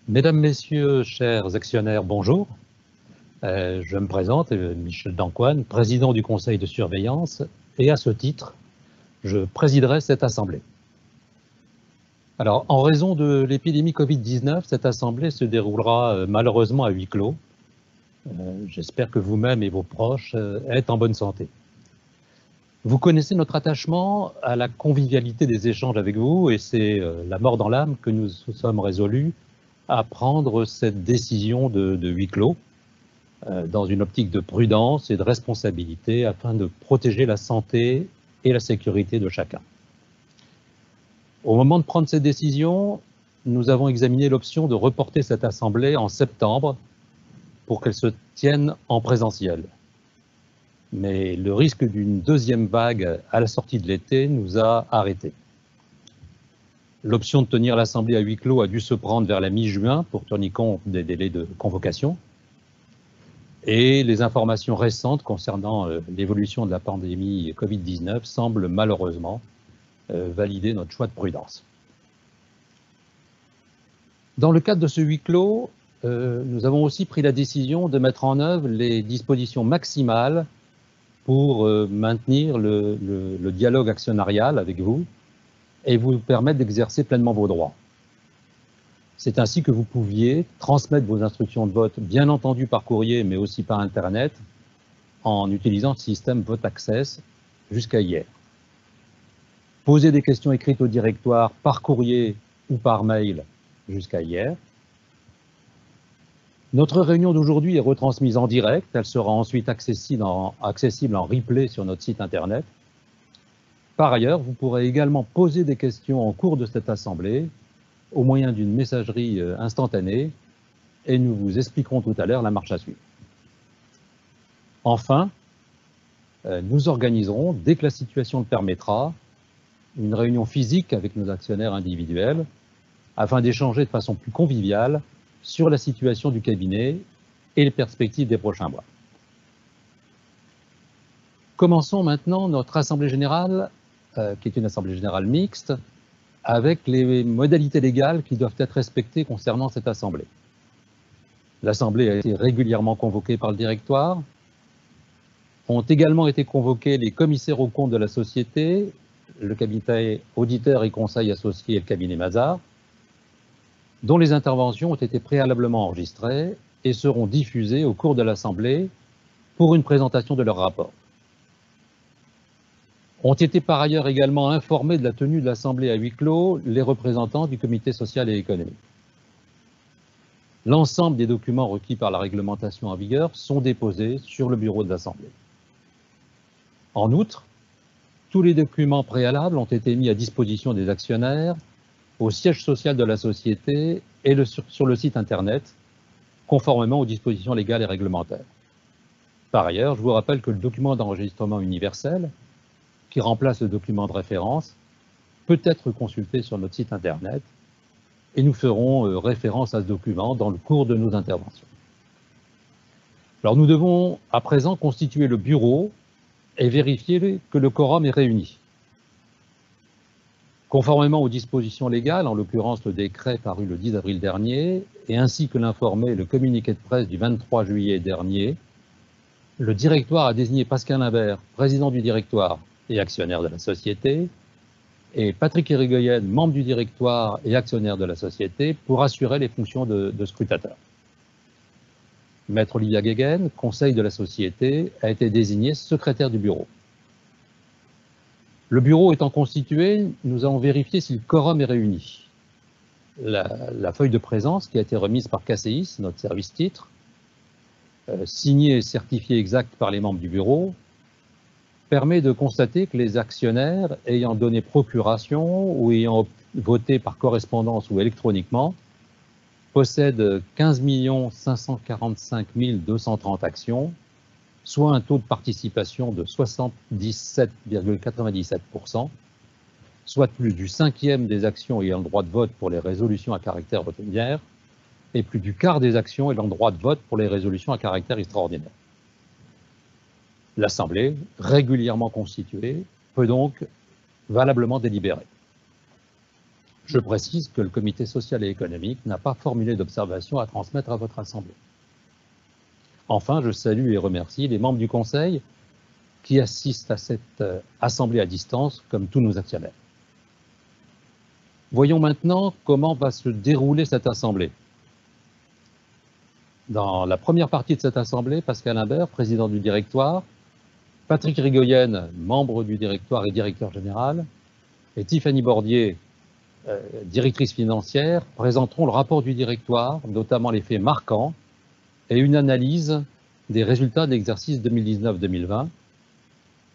Mesdames, Messieurs, chers actionnaires, bonjour. Je me présente, Michel Dancoine, président du conseil de surveillance, et à ce titre, je présiderai cette assemblée. Alors, en raison de l'épidémie Covid-19, cette assemblée se déroulera malheureusement à huis clos. J'espère que vous-même et vos proches êtes en bonne santé. Vous connaissez notre attachement à la convivialité des échanges avec vous, et c'est la mort dans l'âme que nous sommes résolus à prendre cette décision de huis clos dans une optique de prudence et de responsabilité afin de protéger la santé et la sécurité de chacun. Au moment de prendre cette décision, nous avons examiné l'option de reporter cette assemblée en septembre pour qu'elle se tienne en présentiel. Mais le risque d'une deuxième vague à la sortie de l'été nous a arrêtés. L'option de tenir l'Assemblée à huis clos a dû se prendre vers la mi-juin pour tenir compte des délais de convocation. Et les informations récentes concernant l'évolution de la pandémie Covid-19 semblent malheureusement valider notre choix de prudence. Dans le cadre de ce huis clos, nous avons aussi pris la décision de mettre en œuvre les dispositions maximales pour maintenir le dialogue actionnarial avec vous et vous permettre d'exercer pleinement vos droits. C'est ainsi que vous pouviez transmettre vos instructions de vote, bien entendu par courrier, mais aussi par Internet, en utilisant le système Vote Access jusqu'à hier. Poser des questions écrites au directoire par courrier ou par mail jusqu'à hier. Notre réunion d'aujourd'hui est retransmise en direct. Elle sera ensuite accessible en replay sur notre site Internet. Par ailleurs, vous pourrez également poser des questions en cours de cette assemblée au moyen d'une messagerie instantanée et nous vous expliquerons tout à l'heure la marche à suivre. Enfin, nous organiserons, dès que la situation le permettra, une réunion physique avec nos actionnaires individuels afin d'échanger de façon plus conviviale sur la situation du cabinet et les perspectives des prochains mois. Commençons maintenant notre assemblée générale, qui est une assemblée générale mixte, avec les modalités légales qui doivent être respectées concernant cette assemblée. L'assemblée a été régulièrement convoquée par le directoire. Ont également été convoqués les commissaires aux comptes de la société, le cabinet auditeur et conseil associé et le cabinet Mazars, dont les interventions ont été préalablement enregistrées et seront diffusées au cours de l'assemblée pour une présentation de leur rapport. Ont été par ailleurs également informés de la tenue de l'Assemblée à huis clos les représentants du Comité social et économique. L'ensemble des documents requis par la réglementation en vigueur sont déposés sur le bureau de l'Assemblée. En outre, tous les documents préalables ont été mis à disposition des actionnaires au siège social de la société et sur le site Internet, conformément aux dispositions légales et réglementaires. Par ailleurs, je vous rappelle que le document d'enregistrement universel, qui remplace le document de référence, peut être consulté sur notre site Internet et nous ferons référence à ce document dans le cours de nos interventions. Alors nous devons à présent constituer le bureau et vérifier que le quorum est réuni. Conformément aux dispositions légales, en l'occurrence le décret paru le 10 avril dernier, et ainsi que l'informait le communiqué de presse du 23 juillet dernier, le directoire a désigné Pascal Imbert, président du directoire et actionnaire de la société, et Patrick Irigoyen, membre du directoire et actionnaire de la société, pour assurer les fonctions de scrutateur. Maître Olivia Guéguen, conseil de la société, a été désigné secrétaire du bureau. Le bureau étant constitué, nous allons vérifier si le quorum est réuni. La feuille de présence qui a été remise par KCIS, notre service titre, signée et certifiée exacte par les membres du bureau, permet de constater que les actionnaires ayant donné procuration ou ayant voté par correspondance ou électroniquement possèdent 15 545 230 actions, soit un taux de participation de 77,97%, soit plus du cinquième des actions ayant le droit de vote pour les résolutions à caractère ordinaire et plus du quart des actions ayant le droit de vote pour les résolutions à caractère extraordinaire. L'Assemblée, régulièrement constituée, peut donc valablement délibérer. Je précise que le comité social et économique n'a pas formulé d'observation à transmettre à votre Assemblée. Enfin, je salue et remercie les membres du Conseil qui assistent à cette Assemblée à distance, comme tous nos actionnaires. Voyons maintenant comment va se dérouler cette Assemblée. Dans la première partie de cette Assemblée, Pascal Imbert, président du directoire, Patrick Rigoyenne, membre du directoire et directeur général, et Tiffany Bordier, directrice financière, présenteront le rapport du directoire, notamment les faits marquants, et une analyse des résultats de l'exercice 2019-2020,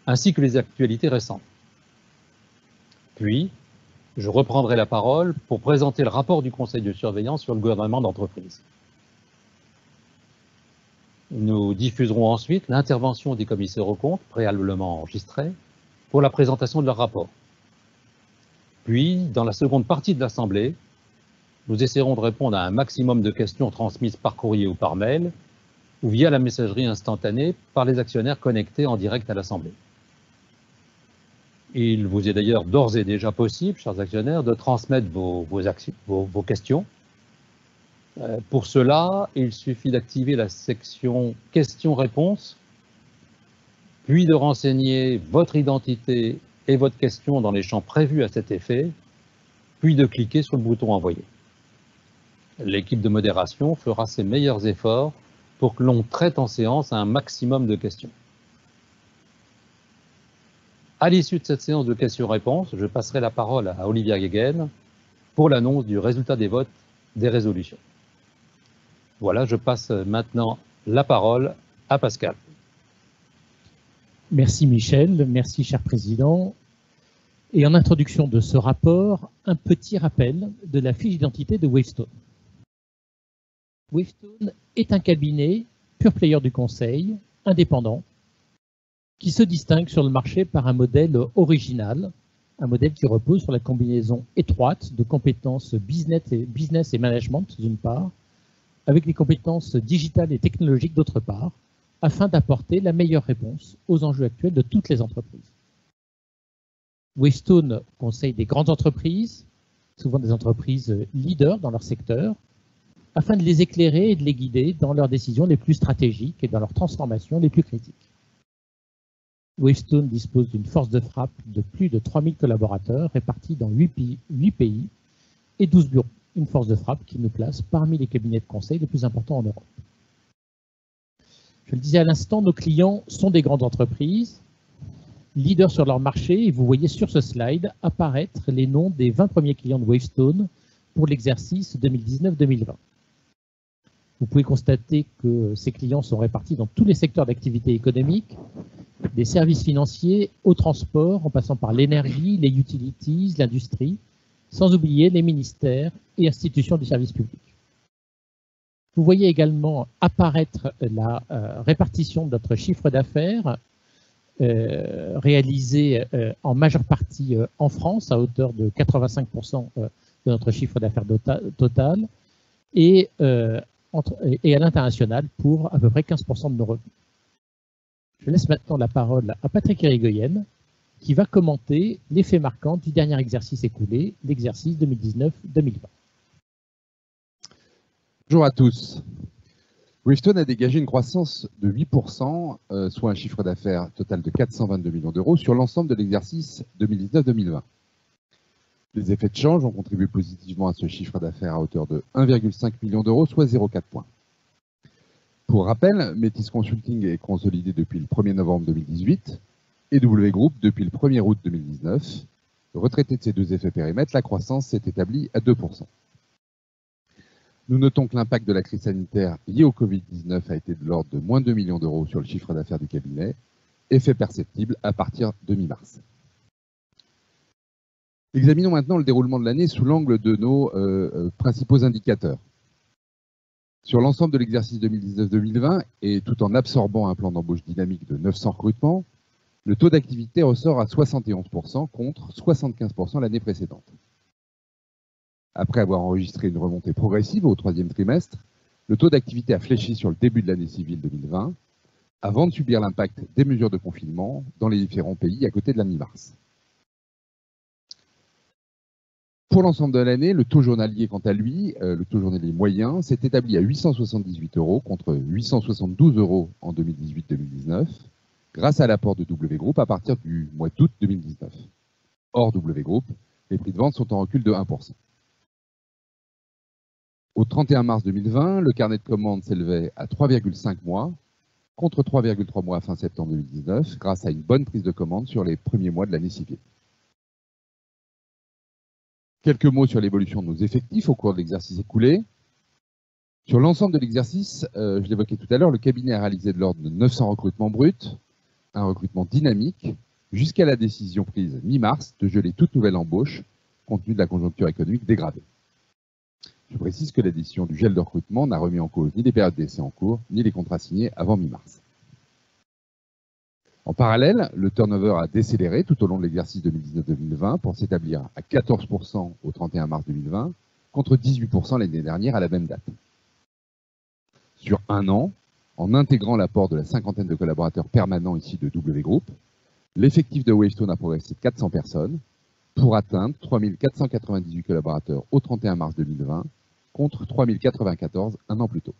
ainsi que les actualités récentes. Puis, je reprendrai la parole pour présenter le rapport du Conseil de surveillance sur le gouvernement d'entreprise. Nous diffuserons ensuite l'intervention des commissaires aux comptes, préalablement enregistrés, pour la présentation de leur rapport. Puis, dans la seconde partie de l'Assemblée, nous essaierons de répondre à un maximum de questions transmises par courrier ou par mail, ou via la messagerie instantanée par les actionnaires connectés en direct à l'Assemblée. Il vous est d'ailleurs d'ores et déjà possible, chers actionnaires, de transmettre vos questions. Pour cela, il suffit d'activer la section questions-réponses, puis de renseigner votre identité et votre question dans les champs prévus à cet effet, puis de cliquer sur le bouton envoyer. L'équipe de modération fera ses meilleurs efforts pour que l'on traite en séance un maximum de questions. À l'issue de cette séance de questions-réponses, je passerai la parole à Olivia Guéguen pour l'annonce du résultat des votes des résolutions. Voilà, je passe maintenant la parole à Pascal. Merci Michel, merci cher Président. Et en introduction de ce rapport, un petit rappel de la fiche d'identité de Wavestone. Wavestone est un cabinet pure player du conseil, indépendant, qui se distingue sur le marché par un modèle original, un modèle qui repose sur la combinaison étroite de compétences business et management d'une part, avec des compétences digitales et technologiques d'autre part, afin d'apporter la meilleure réponse aux enjeux actuels de toutes les entreprises. Wavestone conseille des grandes entreprises, souvent des entreprises leaders dans leur secteur, afin de les éclairer et de les guider dans leurs décisions les plus stratégiques et dans leurs transformations les plus critiques. Wavestone dispose d'une force de frappe de plus de 3000 collaborateurs répartis dans 8 pays et 12 bureaux. Une force de frappe qui nous place parmi les cabinets de conseil les plus importants en Europe. Je le disais à l'instant, nos clients sont des grandes entreprises, leaders sur leur marché, et vous voyez sur ce slide apparaître les noms des 20 premiers clients de Wavestone pour l'exercice 2019-2020. Vous pouvez constater que ces clients sont répartis dans tous les secteurs d'activité économique, des services financiers au transport, en passant par l'énergie, les utilities, l'industrie, sans oublier les ministères et institutions du service public. Vous voyez également apparaître la répartition de notre chiffre d'affaires réalisé en majeure partie en France, à hauteur de 85% de notre chiffre d'affaires total, et à l'international pour à peu près 15% de nos revenus. Je laisse maintenant la parole à Patrick Rigoyenne, qui va commenter les faits marquants du dernier exercice écoulé, l'exercice 2019-2020. Bonjour à tous. Wavestone a dégagé une croissance de 8%, soit un chiffre d'affaires total de 422 millions d'euros sur l'ensemble de l'exercice 2019-2020. Les effets de change ont contribué positivement à ce chiffre d'affaires à hauteur de 1,5 million d'euros, soit 0,4 points. Pour rappel, Métis Consulting est consolidé depuis le 1er novembre 2018 et W Group depuis le 1er août 2019. Retraité de ces deux effets périmètres, la croissance s'est établie à 2%. Nous notons que l'impact de la crise sanitaire liée au Covid-19 a été de l'ordre de moins 2 millions d'euros sur le chiffre d'affaires du cabinet, effet perceptible à partir de mi-mars. Examinons maintenant le déroulement de l'année sous l'angle de nos principaux indicateurs. Sur l'ensemble de l'exercice 2019-2020, et tout en absorbant un plan d'embauche dynamique de 900 recrutements, le taux d'activité ressort à 71% contre 75% l'année précédente. Après avoir enregistré une remontée progressive au troisième trimestre, le taux d'activité a fléchi sur le début de l'année civile 2020, avant de subir l'impact des mesures de confinement dans les différents pays à côté de la mi-mars. Pour l'ensemble de l'année, le taux journalier, quant à lui, le taux journalier moyen, s'est établi à 878 € contre 872 € en 2018-2019, grâce à l'apport de W Group à partir du mois d'août 2019. Hors W Group, les prix de vente sont en recul de 1%. Au 31 mars 2020, le carnet de commandes s'élevait à 3,5 mois, contre 3,3 mois à fin septembre 2019, grâce à une bonne prise de commande sur les premiers mois de l'année civile. Quelques mots sur l'évolution de nos effectifs au cours de l'exercice écoulé. Sur l'ensemble de l'exercice, je l'évoquais tout à l'heure, le cabinet a réalisé de l'ordre de 900 recrutements bruts, un recrutement dynamique, jusqu'à la décision prise mi-mars de geler toute nouvelle embauche, compte tenu de la conjoncture économique dégradée. Je précise que la décision du gel de recrutement n'a remis en cause ni les périodes d'essai en cours, ni les contrats signés avant mi-mars. En parallèle, le turnover a décéléré tout au long de l'exercice 2019-2020 pour s'établir à 14% au 31 mars 2020, contre 18% l'année dernière à la même date. Sur un an, en intégrant l'apport de la cinquantaine de collaborateurs permanents ici de W Group, l'effectif de Wavestone a progressé de 400 personnes pour atteindre 3 498 collaborateurs au 31 mars 2020, contre 3 094 un an plus tôt.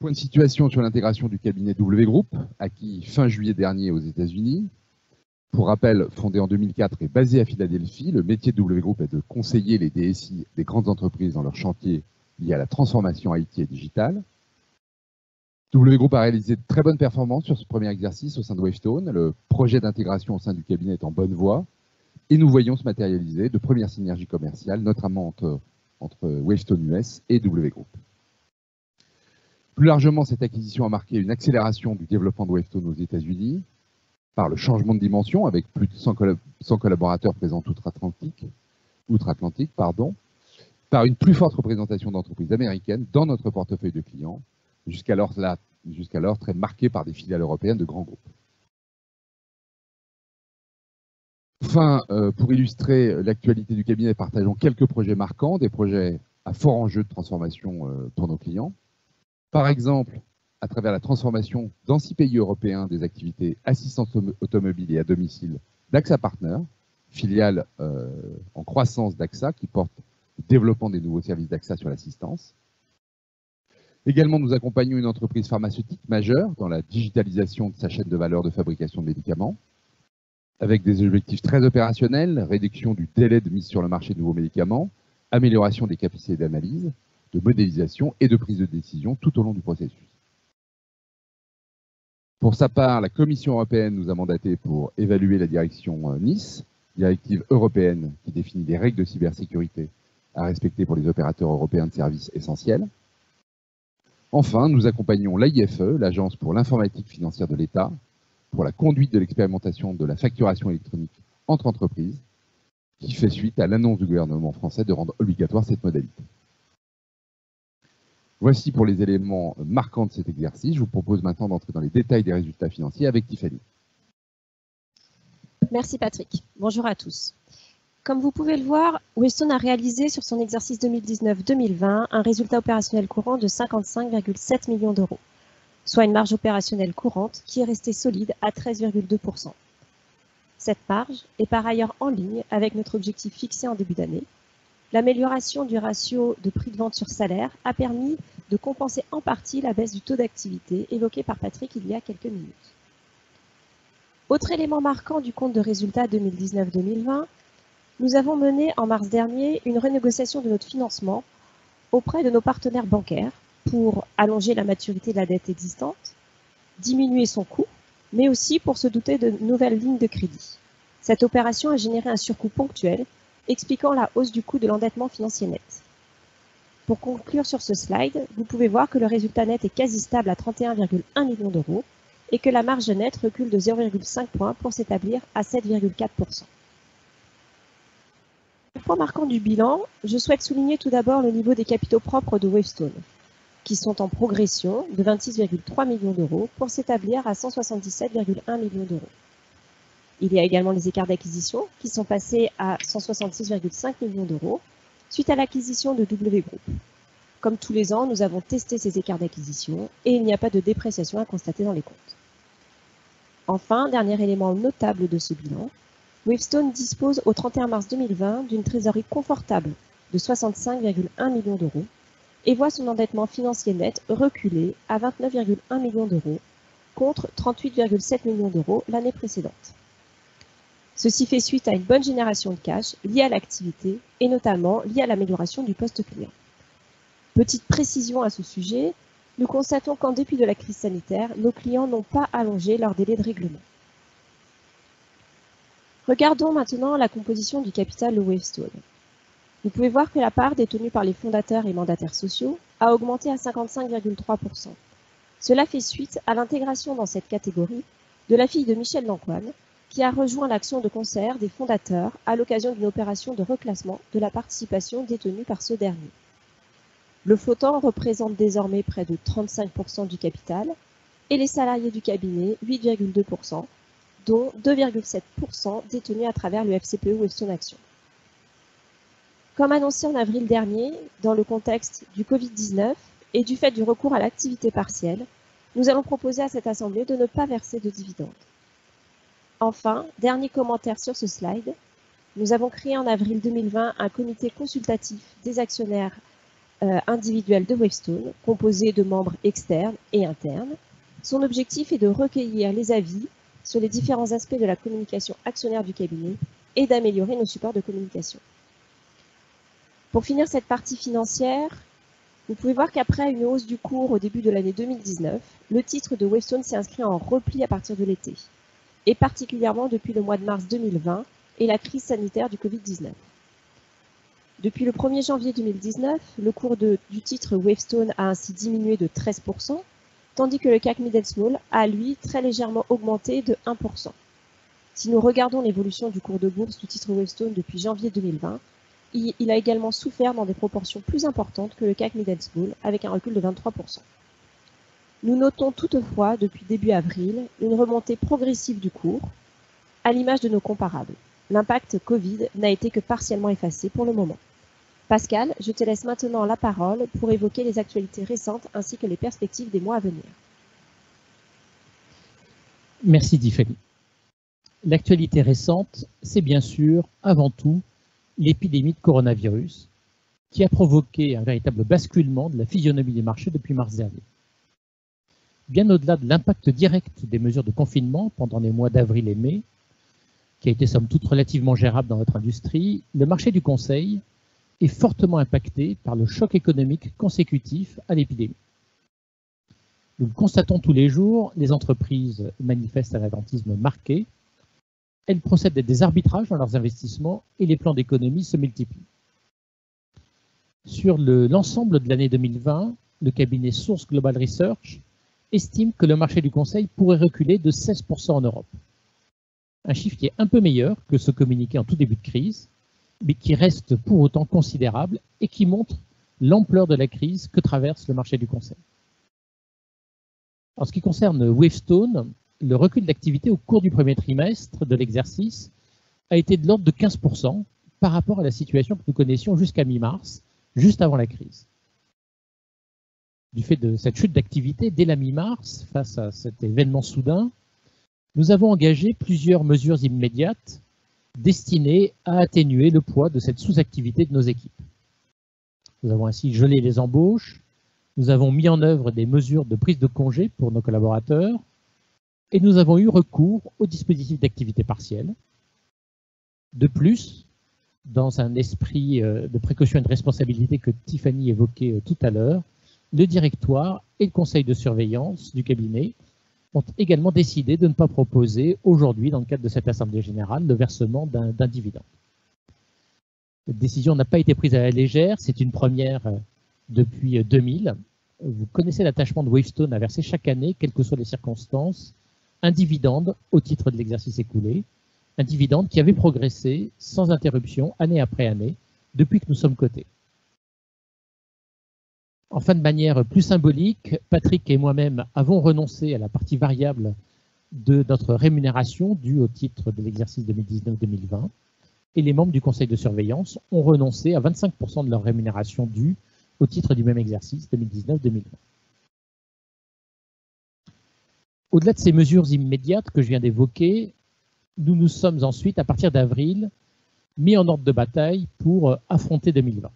Point de situation sur l'intégration du cabinet W Group, acquis fin juillet dernier aux États-Unis. Pour rappel, fondé en 2004 et basé à Philadelphie, le métier de W Group est de conseiller les DSI des grandes entreprises dans leurs chantiers liés à la transformation IT et digitale. W Group a réalisé de très bonnes performances sur ce premier exercice au sein de Wavestone. Le projet d'intégration au sein du cabinet est en bonne voie et nous voyons se matérialiser de premières synergies commerciales, notamment entre Wavestone US et W Group. Plus largement, cette acquisition a marqué une accélération du développement de Wavestone aux États-Unis par le changement de dimension avec plus de 100 collaborateurs présents outre-Atlantique, par une plus forte représentation d'entreprises américaines dans notre portefeuille de clients, jusqu'alors très marqué par des filiales européennes de grands groupes. Enfin, pour illustrer l'actualité du cabinet, partageons quelques projets marquants, des projets à fort enjeu de transformation pour nos clients. Par exemple, à travers la transformation dans 6 pays européens des activités assistance automobile et à domicile d'AXA Partners, filiale en croissance d'AXA qui porte le développement des nouveaux services d'AXA sur l'assistance. Également, nous accompagnons une entreprise pharmaceutique majeure dans la digitalisation de sa chaîne de valeur de fabrication de médicaments, avec des objectifs très opérationnels, réduction du délai de mise sur le marché de nouveaux médicaments, amélioration des capacités d'analyse, de modélisation et de prise de décision tout au long du processus. Pour sa part, la Commission européenne nous a mandaté pour évaluer la direction NIS, directive européenne qui définit des règles de cybersécurité à respecter pour les opérateurs européens de services essentiels. Enfin, nous accompagnons l'AIFE, l'Agence pour l'informatique financière de l'État, pour la conduite de l'expérimentation de la facturation électronique entre entreprises, qui fait suite à l'annonce du gouvernement français de rendre obligatoire cette modalité. Voici pour les éléments marquants de cet exercice. Je vous propose maintenant d'entrer dans les détails des résultats financiers avec Tiffany. Merci Patrick. Bonjour à tous. Comme vous pouvez le voir, Wavestone a réalisé sur son exercice 2019-2020 un résultat opérationnel courant de 55,7 millions d'euros, soit une marge opérationnelle courante qui est restée solide à 13,2%. Cette marge est par ailleurs en ligne avec notre objectif fixé en début d'année. L'amélioration du ratio de prix de vente sur salaire a permis de compenser en partie la baisse du taux d'activité évoquée par Patrick il y a quelques minutes. Autre élément marquant du compte de résultat 2019-2020, nous avons mené en mars dernier une renégociation de notre financement auprès de nos partenaires bancaires pour allonger la maturité de la dette existante, diminuer son coût, mais aussi pour se doter de nouvelles lignes de crédit. Cette opération a généré un surcoût ponctuel, expliquant la hausse du coût de l'endettement financier net. Pour conclure sur ce slide, vous pouvez voir que le résultat net est quasi stable à 31,1 millions d'euros et que la marge nette recule de 0,5 points pour s'établir à 7,4%. Le point marquant du bilan, je souhaite souligner tout d'abord le niveau des capitaux propres de Wavestone, qui sont en progression de 26,3 millions d'euros pour s'établir à 177,1 millions d'euros. Il y a également les écarts d'acquisition qui sont passés à 166,5 millions d'euros suite à l'acquisition de W Group. Comme tous les ans, nous avons testé ces écarts d'acquisition et il n'y a pas de dépréciation à constater dans les comptes. Enfin, dernier élément notable de ce bilan, Wavestone dispose au 31 mars 2020 d'une trésorerie confortable de 65,1 millions d'euros et voit son endettement financier net reculer à 29,1 millions d'euros contre 38,7 millions d'euros l'année précédente. Ceci fait suite à une bonne génération de cash liée à l'activité et notamment liée à l'amélioration du poste client. Petite précision à ce sujet, nous constatons qu'en dépit de la crise sanitaire, nos clients n'ont pas allongé leur délai de règlement. Regardons maintenant la composition du capital de Wavestone. Vous pouvez voir que la part détenue par les fondateurs et mandataires sociaux a augmenté à 55,3%. Cela fait suite à l'intégration dans cette catégorie de la fille de Michel Dancoine, qui a rejoint l'action de concert des fondateurs à l'occasion d'une opération de reclassement de la participation détenue par ce dernier. Le flottant représente désormais près de 35% du capital et les salariés du cabinet 8,2%, dont 2,7% détenus à travers le FCPE Wavestone Action. Comme annoncé en avril dernier, dans le contexte du Covid-19 et du fait du recours à l'activité partielle, nous allons proposer à cette Assemblée de ne pas verser de dividendes. Enfin, dernier commentaire sur ce slide, nous avons créé en avril 2020 un comité consultatif des actionnaires individuels de Wavestone, composé de membres externes et internes. Son objectif est de recueillir les avis sur les différents aspects de la communication actionnaire du cabinet et d'améliorer nos supports de communication. Pour finir cette partie financière, vous pouvez voir qu'après une hausse du cours au début de l'année 2019, le titre de Wavestone s'est inscrit en repli à partir de l'été, et particulièrement depuis le mois de mars 2020 et la crise sanitaire du Covid-19. Depuis le 1er janvier 2019, le cours du titre Wavestone a ainsi diminué de 13%, tandis que le CAC Mid & Small a, lui, très légèrement augmenté de 1%. Si nous regardons l'évolution du cours de bourse du titre Wavestone depuis janvier 2020, il a également souffert dans des proportions plus importantes que le CAC Mid & Small, avec un recul de 23%. Nous notons toutefois, depuis début avril, une remontée progressive du cours, à l'image de nos comparables. L'impact Covid n'a été que partiellement effacé pour le moment. Pascal, je te laisse maintenant la parole pour évoquer les actualités récentes ainsi que les perspectives des mois à venir. Merci Tiffany. L'actualité récente, c'est bien sûr, avant tout, l'épidémie de coronavirus, qui a provoqué un véritable basculement de la physionomie des marchés depuis mars dernier. Bien au-delà de l'impact direct des mesures de confinement pendant les mois d'avril et mai, qui a été somme toute relativement gérable dans notre industrie, le marché du conseil est fortement impacté par le choc économique consécutif à l'épidémie. Nous le constatons tous les jours, les entreprises manifestent un attentisme marqué, elles procèdent à des arbitrages dans leurs investissements et les plans d'économie se multiplient. Sur l'ensemble de l'année 2020, le cabinet Source Global Research estime que le marché du conseil pourrait reculer de 16% en Europe. Un chiffre qui est un peu meilleur que ce communiqué en tout début de crise, mais qui reste pour autant considérable et qui montre l'ampleur de la crise que traverse le marché du conseil. En ce qui concerne Wavestone, le recul d'activité au cours du premier trimestre de l'exercice a été de l'ordre de 15% par rapport à la situation que nous connaissions jusqu'à mi-mars, juste avant la crise. Du fait de cette chute d'activité, dès la mi-mars, face à cet événement soudain, nous avons engagé plusieurs mesures immédiates destinées à atténuer le poids de cette sous-activité de nos équipes. Nous avons ainsi gelé les embauches, nous avons mis en œuvre des mesures de prise de congé pour nos collaborateurs et nous avons eu recours au dispositif d'activité partielle. De plus, dans un esprit de précaution et de responsabilité que Tiffany évoquait tout à l'heure, le directoire et le conseil de surveillance du cabinet ont également décidé de ne pas proposer aujourd'hui, dans le cadre de cette assemblée générale, le versement d'un dividende. Cette décision n'a pas été prise à la légère, c'est une première depuis 2000. Vous connaissez l'attachement de Wavestone à verser chaque année, quelles que soient les circonstances, un dividende au titre de l'exercice écoulé, un dividende qui avait progressé sans interruption année après année depuis que nous sommes cotés. Enfin, de manière plus symbolique, Patrick et moi-même avons renoncé à la partie variable de notre rémunération due au titre de l'exercice 2019-2020 et les membres du conseil de surveillance ont renoncé à 25% de leur rémunération due au titre du même exercice 2019-2020. Au-delà de ces mesures immédiates que je viens d'évoquer, nous nous sommes ensuite, à partir d'avril, mis en ordre de bataille pour affronter 2020.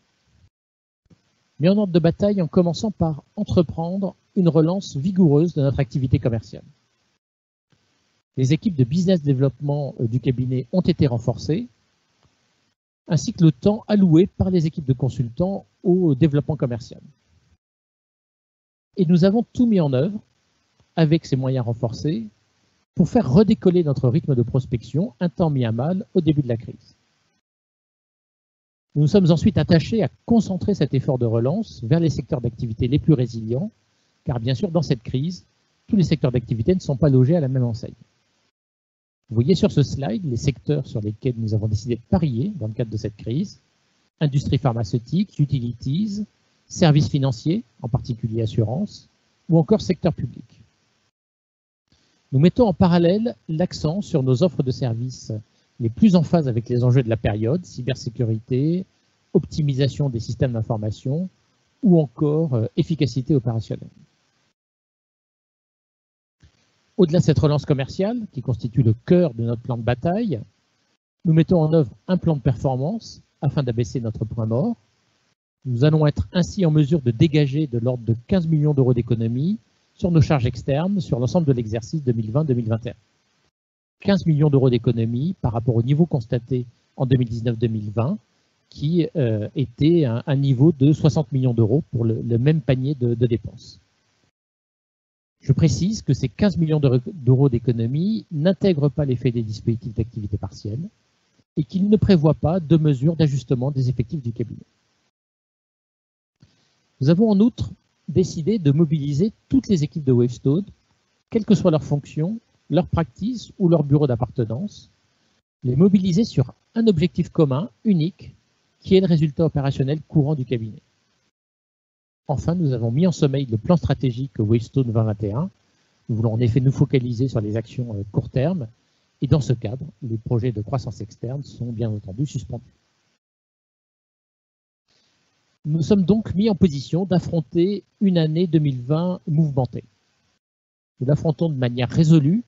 Mis en ordre de bataille en commençant par entreprendre une relance vigoureuse de notre activité commerciale. Les équipes de business développement du cabinet ont été renforcées, ainsi que le temps alloué par les équipes de consultants au développement commercial. Et nous avons tout mis en œuvre, avec ces moyens renforcés, pour faire redécoller notre rythme de prospection un temps mis à mal au début de la crise. Nous nous sommes ensuite attachés à concentrer cet effort de relance vers les secteurs d'activité les plus résilients, car bien sûr, dans cette crise, tous les secteurs d'activité ne sont pas logés à la même enseigne. Vous voyez sur ce slide les secteurs sur lesquels nous avons décidé de parier dans le cadre de cette crise: industrie pharmaceutique, utilities, services financiers, en particulier assurance, ou encore secteur public. Nous mettons en parallèle l'accent sur nos offres de services les plus en phase avec les enjeux de la période: cybersécurité, optimisation des systèmes d'information ou encore efficacité opérationnelle. Au-delà de cette relance commerciale, qui constitue le cœur de notre plan de bataille, nous mettons en œuvre un plan de performance afin d'abaisser notre point mort. Nous allons être ainsi en mesure de dégager de l'ordre de 15 millions d'euros d'économies sur nos charges externes sur l'ensemble de l'exercice 2020-2021. 15 millions d'euros d'économies par rapport au niveau constaté en 2019-2020, qui était un niveau de 60 millions d'euros pour le même panier de dépenses. Je précise que ces 15 millions d'euros d'économies n'intègrent pas l'effet des dispositifs d'activité partielle et qu'ils ne prévoient pas de mesures d'ajustement des effectifs du cabinet. Nous avons en outre décidé de mobiliser toutes les équipes de Wavestone, quelle que soit leur fonction, leur practice ou leur bureau d'appartenance, les mobiliser sur un objectif commun, unique, qui est le résultat opérationnel courant du cabinet. Enfin, nous avons mis en sommeil le plan stratégique Wavestone 2021. Nous voulons en effet nous focaliser sur les actions court terme, et dans ce cadre, les projets de croissance externe sont bien entendu suspendus. Nous sommes donc mis en position d'affronter une année 2020 mouvementée. Nous l'affrontons de manière résolue,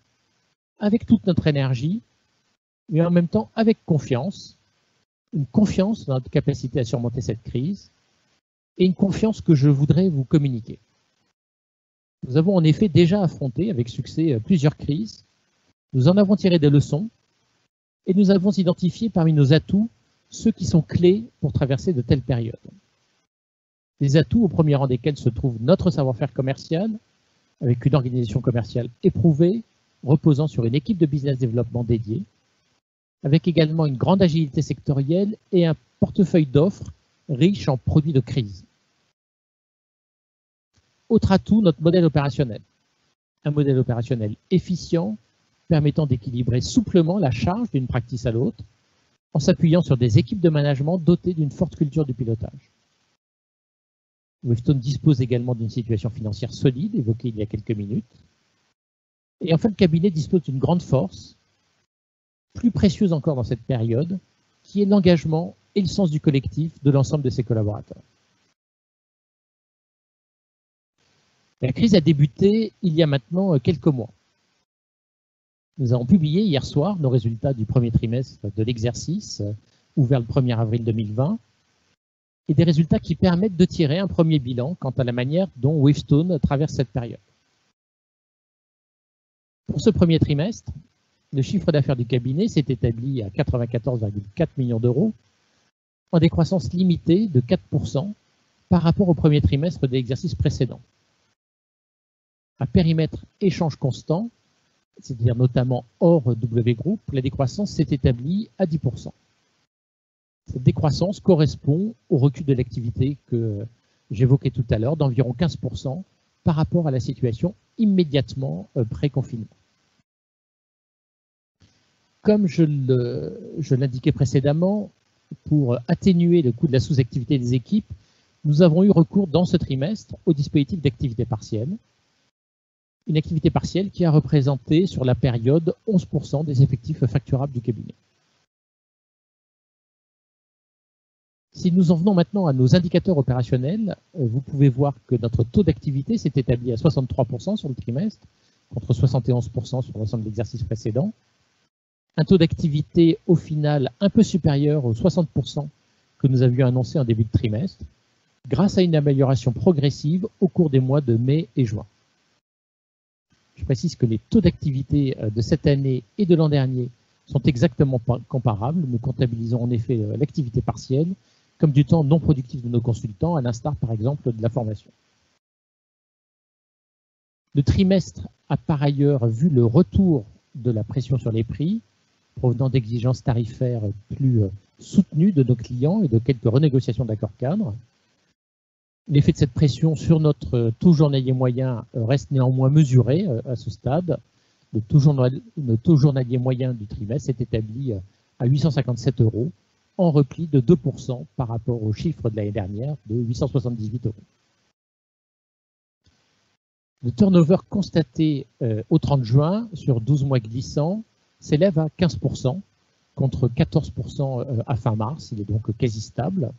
avec toute notre énergie, mais en même temps avec confiance, une confiance dans notre capacité à surmonter cette crise, et une confiance que je voudrais vous communiquer. Nous avons en effet déjà affronté avec succès plusieurs crises, nous en avons tiré des leçons, et nous avons identifié parmi nos atouts ceux qui sont clés pour traverser de telles périodes. Des atouts au premier rang desquels se trouve notre savoir-faire commercial, avec une organisation commerciale éprouvée, reposant sur une équipe de business développement dédiée, avec également une grande agilité sectorielle et un portefeuille d'offres riche en produits de crise. Autre atout, notre modèle opérationnel. Un modèle opérationnel efficient, permettant d'équilibrer souplement la charge d'une practice à l'autre, en s'appuyant sur des équipes de management dotées d'une forte culture du pilotage. Wavestone dispose également d'une situation financière solide, évoquée il y a quelques minutes. Et enfin, le cabinet dispose d'une grande force, plus précieuse encore dans cette période, qui est l'engagement et le sens du collectif de l'ensemble de ses collaborateurs. La crise a débuté il y a maintenant quelques mois. Nous avons publié hier soir nos résultats du premier trimestre de l'exercice, ouvert le 1er avril 2020, et des résultats qui permettent de tirer un premier bilan quant à la manière dont Wavestone traverse cette période. Pour ce premier trimestre, le chiffre d'affaires du cabinet s'est établi à 94,4 millions d'euros, en décroissance limitée de 4% par rapport au premier trimestre de l'exercice précédent. À périmètre échange constant, c'est-à-dire notamment hors W Group, la décroissance s'est établie à 10%. Cette décroissance correspond au recul de l'activité que j'évoquais tout à l'heure, d'environ 15% par rapport à la situation immédiatement pré-confinement. Comme je l'indiquais précédemment, pour atténuer le coût de la sous-activité des équipes, nous avons eu recours dans ce trimestre au dispositif d'activité partielle. Une activité partielle qui a représenté sur la période 11% des effectifs facturables du cabinet. Si nous en venons maintenant à nos indicateurs opérationnels, vous pouvez voir que notre taux d'activité s'est établi à 63% sur le trimestre, contre 71% sur l'ensemble de l'exercice précédent. Un taux d'activité au final un peu supérieur aux 60% que nous avions annoncé en début de trimestre, grâce à une amélioration progressive au cours des mois de mai et juin. Je précise que les taux d'activité de cette année et de l'an dernier sont exactement comparables. Nous comptabilisons en effet l'activité partielle comme du temps non productif de nos consultants, à l'instar par exemple de la formation. Le trimestre a par ailleurs vu le retour de la pression sur les prix, provenant d'exigences tarifaires plus soutenues de nos clients et de quelques renégociations d'accords cadres. L'effet de cette pression sur notre taux journalier moyen reste néanmoins mesuré à ce stade. Le taux journalier moyen du trimestre est établi à 857 €, en repli de 2% par rapport au chiffre de l'année dernière de 878 €. Le turnover constaté au 30 juin sur 12 mois glissants s'élève à 15%, contre 14% à fin mars. Il est donc quasi stable.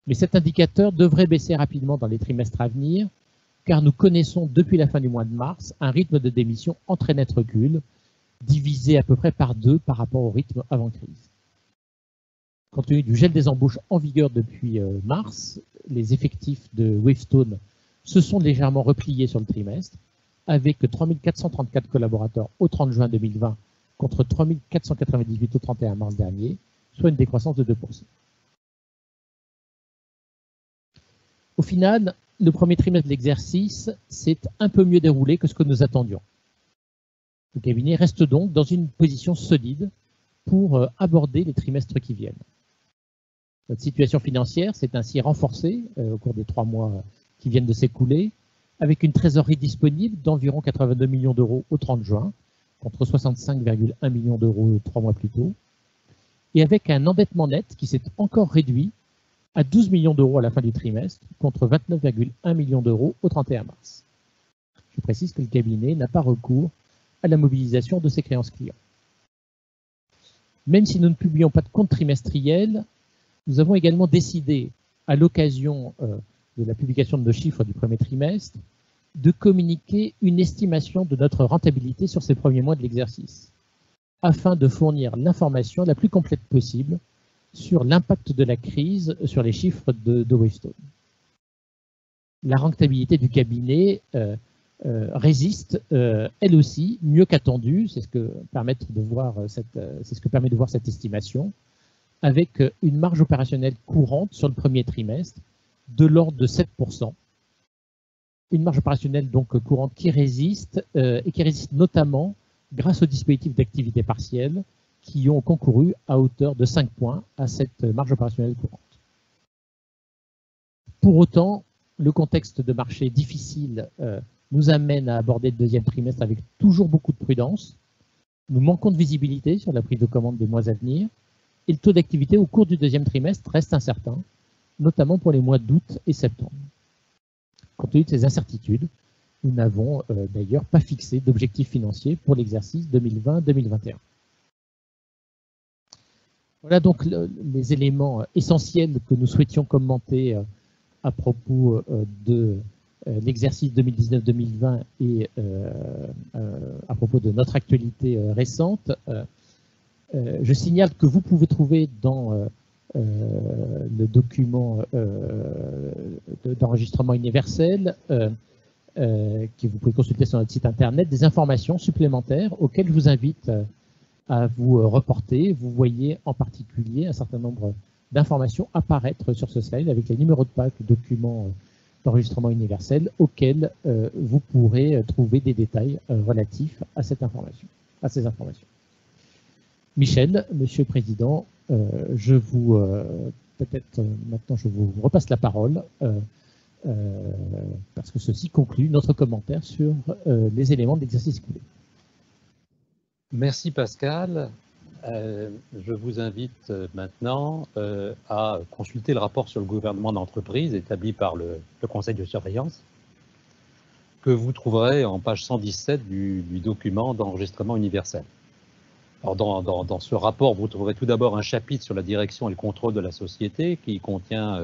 Mais cet indicateur devrait baisser rapidement dans les trimestres à venir, car nous connaissons depuis la fin du mois de mars un rythme de démission en très net recul, divisé à peu près par 2 par rapport au rythme avant crise. Compte tenu du gel des embauches en vigueur depuis mars, les effectifs de Wavestone se sont légèrement repliés sur le trimestre, avec 3 434 collaborateurs au 30 juin 2020 contre 3 498 au 31 mars dernier, soit une décroissance de 2%. Au final, le premier trimestre de l'exercice s'est un peu mieux déroulé que ce que nous attendions. Le cabinet reste donc dans une position solide pour aborder les trimestres qui viennent. Notre situation financière s'est ainsi renforcée au cours des 3 mois qui viennent de s'écouler, avec une trésorerie disponible d'environ 82 millions d'euros au 30 juin, contre 65,1 millions d'euros 3 mois plus tôt, et avec un endettement net qui s'est encore réduit à 12 millions d'euros à la fin du trimestre, contre 29,1 millions d'euros au 31 mars. Je précise que le cabinet n'a pas recours à la mobilisation de ses créances clients. Même si nous ne publions pas de compte trimestriel, nous avons également décidé, à l'occasion de la publication de nos chiffres du premier trimestre, de communiquer une estimation de notre rentabilité sur ces premiers mois de l'exercice, afin de fournir l'information la plus complète possible sur l'impact de la crise sur les chiffres de Wavestone. La rentabilité du cabinet résiste, elle aussi, mieux qu'attendu, c'est ce que permet de voir cette estimation, avec une marge opérationnelle courante sur le premier trimestre de l'ordre de 7%. Une marge opérationnelle donc courante qui résiste et qui résiste notamment grâce aux dispositifs d'activité partielle qui ont concouru à hauteur de 5 points à cette marge opérationnelle courante. Pour autant, le contexte de marché difficile nous amène à aborder le deuxième trimestre avec toujours beaucoup de prudence. Nous manquons de visibilité sur la prise de commande des mois à venir et le taux d'activité au cours du deuxième trimestre reste incertain, notamment pour les mois d'août et septembre. Compte tenu de ces incertitudes, nous n'avons d'ailleurs pas fixé d'objectifs financiers pour l'exercice 2020-2021. Voilà donc les éléments essentiels que nous souhaitions commenter à propos de l'exercice 2019-2020 et à propos de notre actualité récente. Je signale que vous pouvez trouver dans le document d'enregistrement universel que vous pouvez consulter sur notre site internet, des informations supplémentaires auxquelles je vous invite à vous reporter. Vous voyez en particulier un certain nombre d'informations apparaître sur ce slide avec les numéros de page du document d'enregistrement universel auxquels vous pourrez trouver des détails relatifs à ces informations. Michel, Monsieur le Président, peut-être maintenant je vous repasse la parole parce que ceci conclut notre commentaire sur les éléments de l'exercice écoulé. Merci Pascal. Je vous invite maintenant à consulter le rapport sur le gouvernement d'entreprise établi par le conseil de surveillance que vous trouverez en page 117 du document d'enregistrement universel. Alors dans ce rapport, vous trouverez tout d'abord un chapitre sur la direction et le contrôle de la société qui contient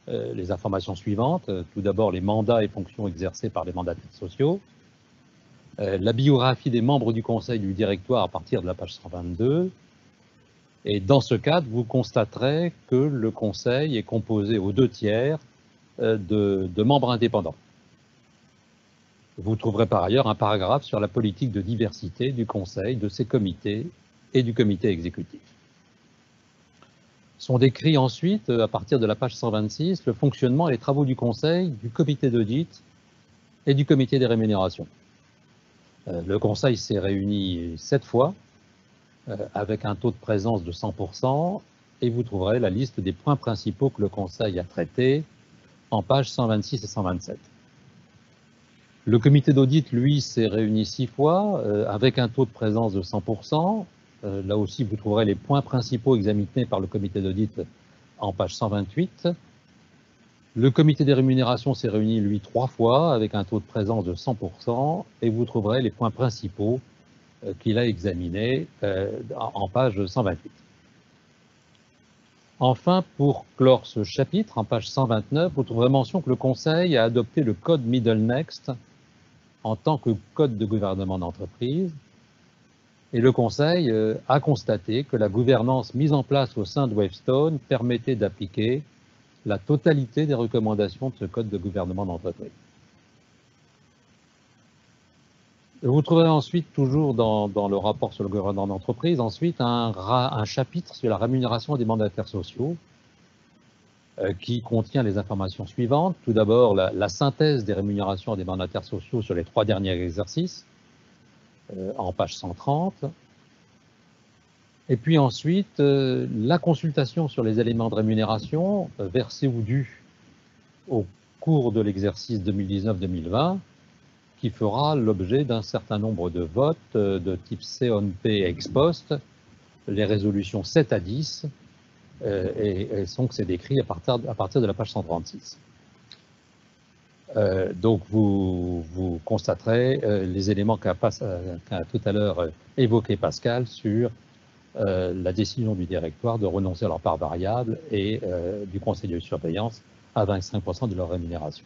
les informations suivantes. Tout d'abord, les mandats et fonctions exercés par les mandataires sociaux. la biographie des membres du conseil du directoire à partir de la page 122. Et dans ce cadre, vous constaterez que le conseil est composé aux 2/3 de membres indépendants. Vous trouverez par ailleurs un paragraphe sur la politique de diversité du conseil, de ses comités et du comité exécutif. Sont décrits ensuite, à partir de la page 126, le fonctionnement et les travaux du conseil, du comité d'audit et du comité des rémunérations. Le conseil s'est réuni 7 fois, avec un taux de présence de 100%, et vous trouverez la liste des points principaux que le conseil a traités en pages 126 et 127. Le comité d'audit, lui, s'est réuni 6 fois, avec un taux de présence de 100%. Là aussi, vous trouverez les points principaux examinés par le comité d'audit en page 128. Le comité des rémunérations s'est réuni, lui, 3 fois, avec un taux de présence de 100%, et vous trouverez les points principaux qu'il a examinés en page 128. Enfin, pour clore ce chapitre, en page 129, vous trouverez mention que le Conseil a adopté le code Middle Next en tant que code de gouvernement d'entreprise, et le Conseil a constaté que la gouvernance mise en place au sein de Wavestone permettait d'appliquer la totalité des recommandations de ce code de gouvernement d'entreprise. Vous trouverez ensuite, toujours dans le rapport sur le gouvernement d'entreprise, ensuite un chapitre sur la rémunération des mandataires sociaux qui contient les informations suivantes. Tout d'abord, la synthèse des rémunérations des mandataires sociaux sur les 3 derniers exercices, en page 130. Et puis ensuite, la consultation sur les éléments de rémunération versés ou dus au cours de l'exercice 2019-2020, qui fera l'objet d'un certain nombre de votes de type C-on-P ex post, les résolutions 7 à 10, et donc c'est décrit à partir de la page 136. Donc vous constaterez les éléments qu'a tout à l'heure évoqué Pascal sur la décision du directoire de renoncer à leur part variable et du conseil de surveillance à 25% de leur rémunération.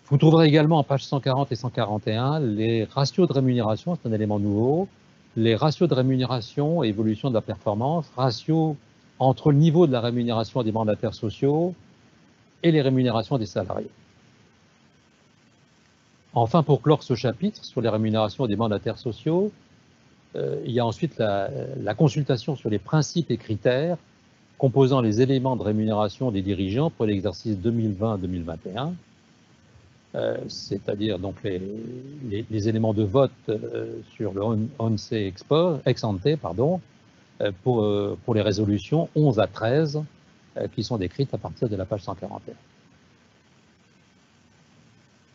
Vous trouverez également en pages 140 et 141 les ratios de rémunération, c'est un élément nouveau, les ratios de rémunération et évolution de la performance, ratios entre le niveau de la rémunération des mandataires sociaux et les rémunérations des salariés. Enfin, pour clore ce chapitre sur les rémunérations des mandataires sociaux, il y a ensuite la consultation sur les principes et critères composant les éléments de rémunération des dirigeants pour l'exercice 2020-2021. C'est-à-dire donc les éléments de vote sur le ONC ex ante, pour les résolutions 11 à 13 qui sont décrites à partir de la page 141.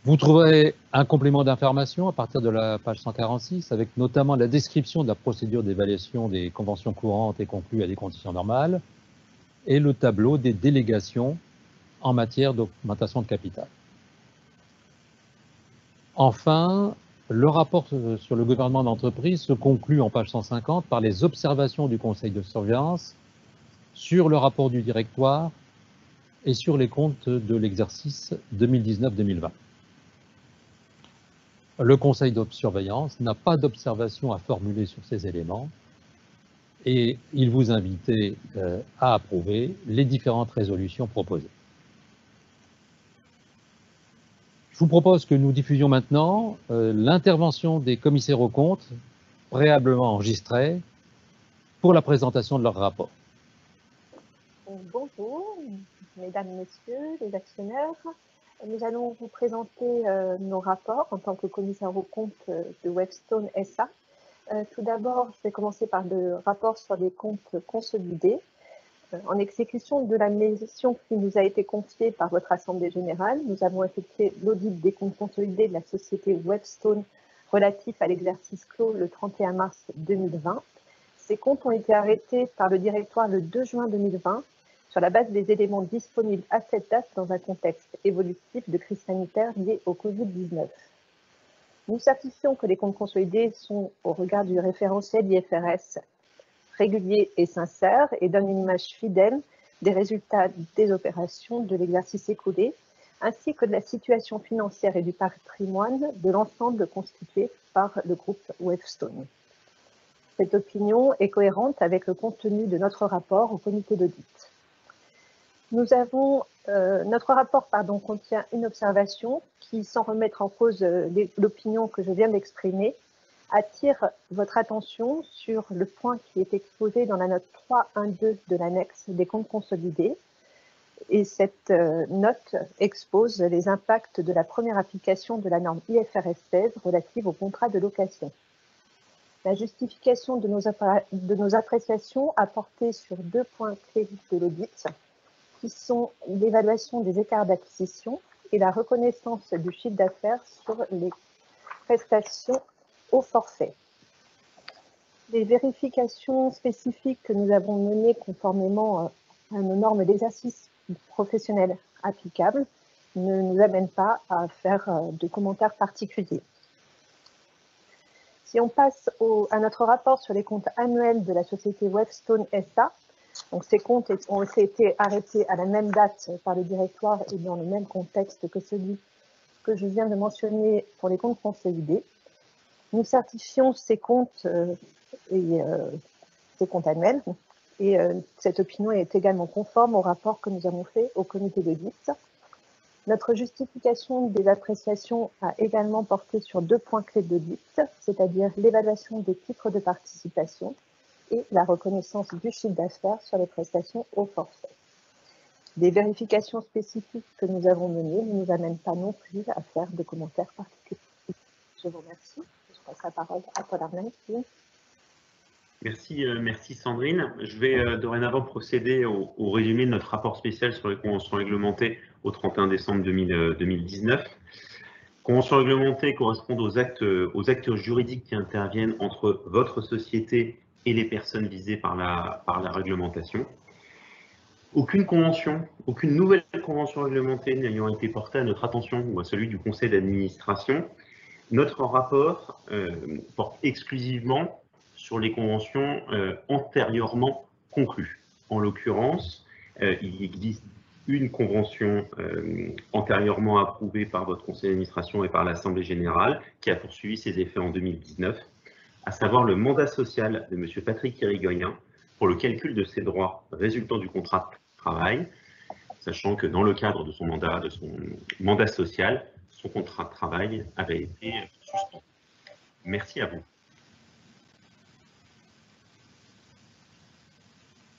Vous trouverez un complément d'information à partir de la page 146, avec notamment la description de la procédure d'évaluation des conventions courantes et conclues à des conditions normales, et le tableau des délégations en matière d'augmentation de capital. Enfin, le rapport sur le gouvernement d'entreprise se conclut en page 150 par les observations du conseil de surveillance sur le rapport du directoire et sur les comptes de l'exercice 2019-2020. Le conseil de surveillance n'a pas d'observation à formuler sur ces éléments et il vous invite à approuver les différentes résolutions proposées. Je vous propose que nous diffusions maintenant l'intervention des commissaires aux comptes préalablement enregistrés pour la présentation de leur rapport. Bonjour, mesdames, messieurs, les actionnaires. Nous allons vous présenter nos rapports en tant que commissaire aux comptes de Wavestone SA. Tout d'abord, je vais commencer par le rapport sur les comptes consolidés. En exécution de la mission qui nous a été confiée par votre Assemblée générale, nous avons effectué l'audit des comptes consolidés de la société Wavestone relatif à l'exercice clos le 31 mars 2020. Ces comptes ont été arrêtés par le directoire le 2 juin 2020 sur la base des éléments disponibles à cette date dans un contexte évolutif de crise sanitaire liée au Covid-19. Nous certifions que les comptes consolidés sont, au regard du référentiel IFRS, réguliers et sincères et donnent une image fidèle des résultats des opérations de l'exercice écoulé, ainsi que de la situation financière et du patrimoine de l'ensemble constitué par le groupe Wavestone. Cette opinion est cohérente avec le contenu de notre rapport au comité d'audit. Notre rapport contient une observation qui, sans remettre en cause l'opinion que je viens d'exprimer, attire votre attention sur le point qui est exposé dans la note 3.1.2 de l'annexe des comptes consolidés. Et cette note expose les impacts de la première application de la norme IFRS 16 relative au contrat de location. La justification de nos appréciations a porté sur deux points clés de l'audit, qui sont l'évaluation des écarts d'acquisition et la reconnaissance du chiffre d'affaires sur les prestations au forfait. Les vérifications spécifiques que nous avons menées conformément à nos normes d'exercice professionnel applicables ne nous amènent pas à faire de commentaires particuliers. Si on passe à notre rapport sur les comptes annuels de la société Wavestone SA, donc ces comptes ont aussi été arrêtés à la même date par le directoire et dans le même contexte que celui que je viens de mentionner pour les comptes consolidés. Nous certifions ces comptes annuels et cette opinion est également conforme au rapport que nous avons fait au comité d'audit. Notre justification des appréciations a également porté sur deux points clés d'audit, c'est-à-dire l'évaluation des titres de participation et la reconnaissance du chiffre d'affaires sur les prestations au forfait. Des vérifications spécifiques que nous avons menées ne nous amènent pas non plus à faire de commentaires particuliers. Je vous remercie. Je passe la parole à Paul Arnhem. Merci Sandrine. Je vais dorénavant procéder au résumé de notre rapport spécial sur les conventions réglementées au 31 décembre 2019. Conventions réglementées correspondent aux actes juridiques qui interviennent entre votre société et les personnes visées par la réglementation. Aucune nouvelle convention réglementée n'ayant été portée à notre attention ou à celui du conseil d'administration, notre rapport porte exclusivement sur les conventions antérieurement conclues. En l'occurrence, il existe une convention antérieurement approuvée par votre conseil d'administration et par l'Assemblée générale qui a poursuivi ses effets en 2019, à savoir le mandat social de M. Patrick Irigoyen pour le calcul de ses droits résultant du contrat de travail, sachant que dans le cadre de son mandat social, son contrat de travail avait été suspendu. Merci à vous.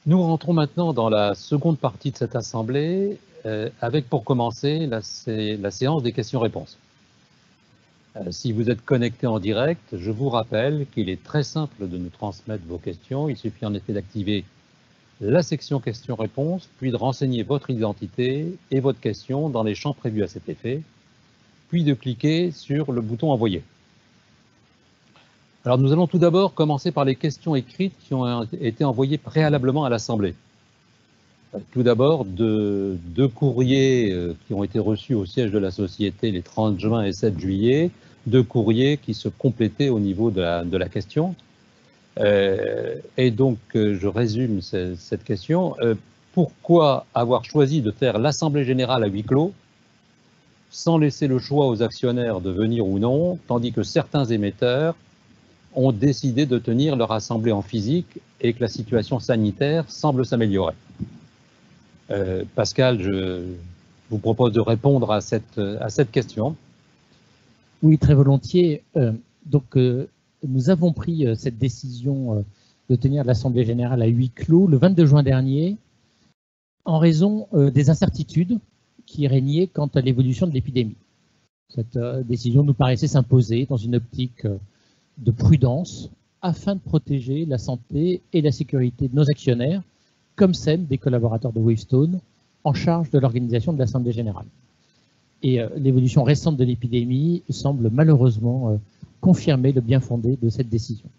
Nous rentrons maintenant dans la seconde partie de cette assemblée, avec pour commencer la séance des questions-réponses. Si vous êtes connecté en direct, je vous rappelle qu'il est très simple de nous transmettre vos questions. Il suffit en effet d'activer la section questions-réponses, puis de renseigner votre identité et votre question dans les champs prévus à cet effet, puis de cliquer sur le bouton envoyer. Alors nous allons tout d'abord commencer par les questions écrites qui ont été envoyées préalablement à l'Assemblée. Tout d'abord, deux courriers qui ont été reçus au siège de la société les 30 juin et 7 juillet, deux courriers qui se complétaient au niveau de la question. Et donc, je résume cette question. Pourquoi avoir choisi de faire l'Assemblée générale à huis clos sans laisser le choix aux actionnaires de venir ou non, tandis que certains émetteurs ont décidé de tenir leur assemblée en physique et que la situation sanitaire semble s'améliorer. Pascal, je vous propose de répondre à cette question. Oui, très volontiers. Nous avons pris cette décision de tenir l'Assemblée générale à huis clos le 22 juin dernier en raison des incertitudes qui régnaient quant à l'évolution de l'épidémie. Cette décision nous paraissait s'imposer dans une optique de prudence afin de protéger la santé et la sécurité de nos actionnaires comme celle des collaborateurs de Wavestone en charge de l'organisation de l'Assemblée générale. Et l'évolution récente de l'épidémie semble malheureusement confirmer le bien fondé de cette décision.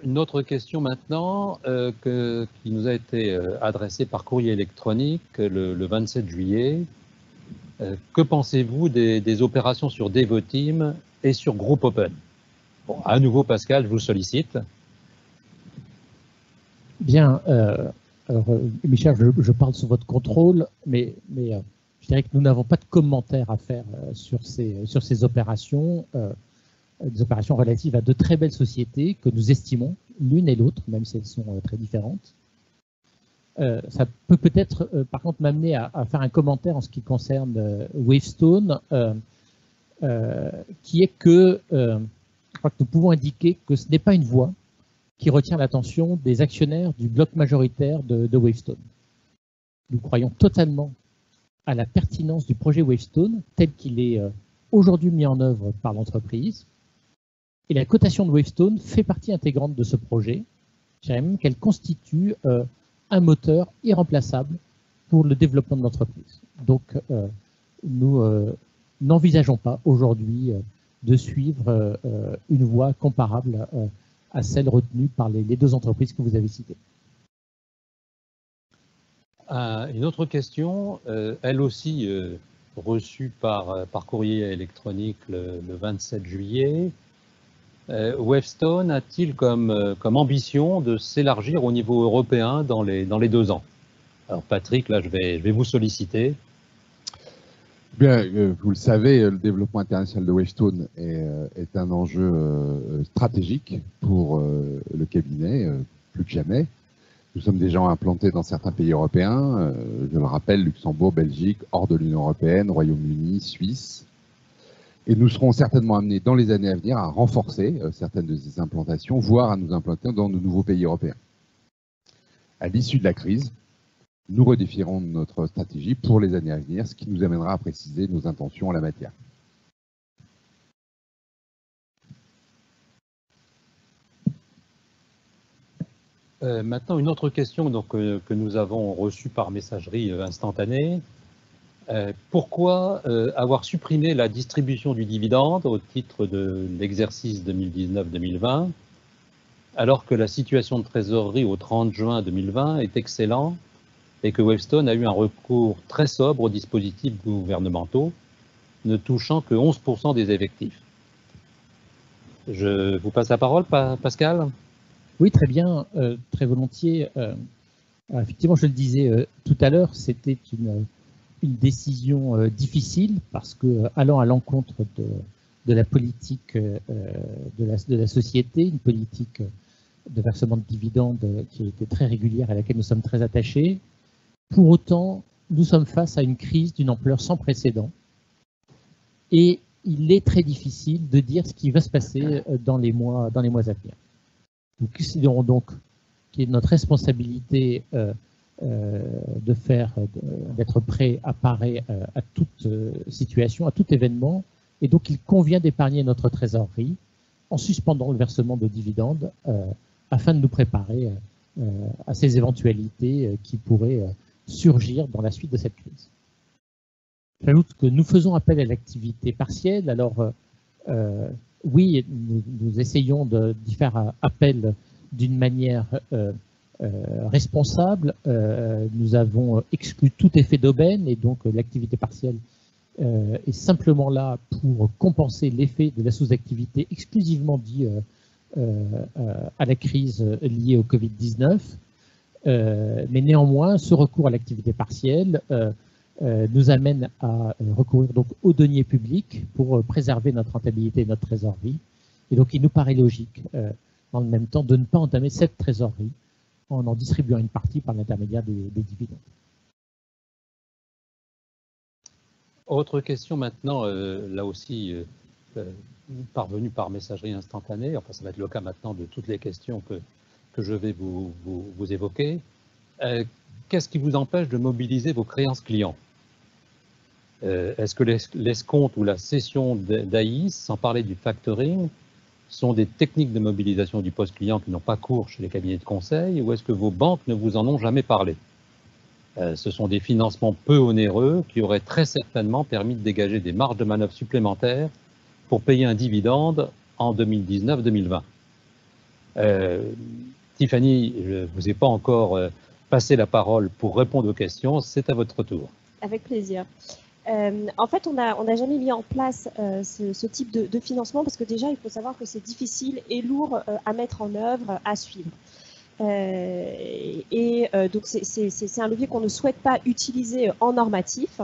Une autre question maintenant qui nous a été adressée par courrier électronique le 27 juillet. Que pensez-vous des opérations sur Devoteam et sur Group Open? Bon, à nouveau, Pascal, je vous sollicite. Bien, Alors, Michel, je parle sous votre contrôle, mais je dirais que nous n'avons pas de commentaires à faire sur ces opérations, des opérations relatives à de très belles sociétés que nous estimons, l'une et l'autre, même si elles sont très différentes. Ça peut peut-être, par contre, m'amener à faire un commentaire en ce qui concerne Wavestone, qui est que je crois que nous pouvons indiquer que ce n'est pas une voie qui retient l'attention des actionnaires du bloc majoritaire de Wavestone. Nous croyons totalement à la pertinence du projet Wavestone tel qu'il est aujourd'hui mis en œuvre par l'entreprise. Et la cotation de Wavestone fait partie intégrante de ce projet. Je dirais même qu'elle constitue un moteur irremplaçable pour le développement de l'entreprise. Donc, nous n'envisageons pas aujourd'hui de suivre une voie comparable à celle retenue par les deux entreprises que vous avez citées. Une autre question, elle aussi reçue par courrier électronique le 27 juillet. Wavestone a-t-il comme ambition de s'élargir au niveau européen dans les 2 ans? Alors Patrick, là je vais vous solliciter. Bien, vous le savez, le développement international de Wavestone est un enjeu stratégique pour le cabinet, plus que jamais. Nous sommes déjà implantés dans certains pays européens, je le rappelle, Luxembourg, Belgique, hors de l'Union européenne, Royaume-Uni, Suisse. Et nous serons certainement amenés dans les années à venir à renforcer certaines de ces implantations, voire à nous implanter dans de nouveaux pays européens. À l'issue de la crise, nous redéfinirons notre stratégie pour les années à venir, ce qui nous amènera à préciser nos intentions en la matière. Maintenant, une autre question donc, que nous avons reçue par messagerie instantanée. Pourquoi avoir supprimé la distribution du dividende au titre de l'exercice 2019-2020, alors que la situation de trésorerie au 30 juin 2020 est excellente et que Wavestone a eu un recours très sobre aux dispositifs gouvernementaux, ne touchant que 11% des effectifs? Je vous passe la parole, Pascal. Oui, très bien, très volontiers. Effectivement, je le disais tout à l'heure, c'était une décision difficile parce que, allant à l'encontre de la politique de la société, une politique de versement de dividendes qui était très régulière et à laquelle nous sommes très attachés. Pour autant, nous sommes face à une crise d'une ampleur sans précédent et il est très difficile de dire ce qui va se passer dans les mois à venir. Nous considérons donc qu'il est de notre responsabilité d'être prêt à parer à toute situation, à tout événement, et donc il convient d'épargner notre trésorerie en suspendant le versement de dividendes afin de nous préparer à ces éventualités qui pourraient surgir dans la suite de cette crise. J'ajoute que nous faisons appel à l'activité partielle. Alors oui, nous essayons d'y faire appel d'une manière responsable. Nous avons exclu tout effet d'aubaine et donc l'activité partielle est simplement là pour compenser l'effet de la sous-activité exclusivement due à la crise liée au Covid-19. Mais néanmoins, ce recours à l'activité partielle nous amène à recourir donc aux deniers publics pour préserver notre rentabilité et notre trésorerie. Et donc, il nous paraît logique, dans le même temps, de ne pas entamer cette trésorerie en distribuant une partie par l'intermédiaire des dividendes. Autre question maintenant, là aussi, parvenue par messagerie instantanée. Enfin, ça va être le cas maintenant de toutes les questions que je vais vous évoquer. Qu'est-ce qui vous empêche de mobiliser vos créances clients? Est-ce que l'escompte ou la cession d'AIS, sans parler du factoring, sont des techniques de mobilisation du poste client qui n'ont pas cours chez les cabinets de conseil, ou est-ce que vos banques ne vous en ont jamais parlé? Ce sont des financements peu onéreux qui auraient très certainement permis de dégager des marges de manœuvre supplémentaires pour payer un dividende en 2019-2020. Tiffany, je ne vous ai pas encore passé la parole pour répondre aux questions, c'est à votre tour. Avec plaisir. En fait, on n'a jamais mis en place ce type de financement parce que déjà, il faut savoir que c'est difficile et lourd à mettre en œuvre, à suivre. Donc c'est un levier qu'on ne souhaite pas utiliser en normatif.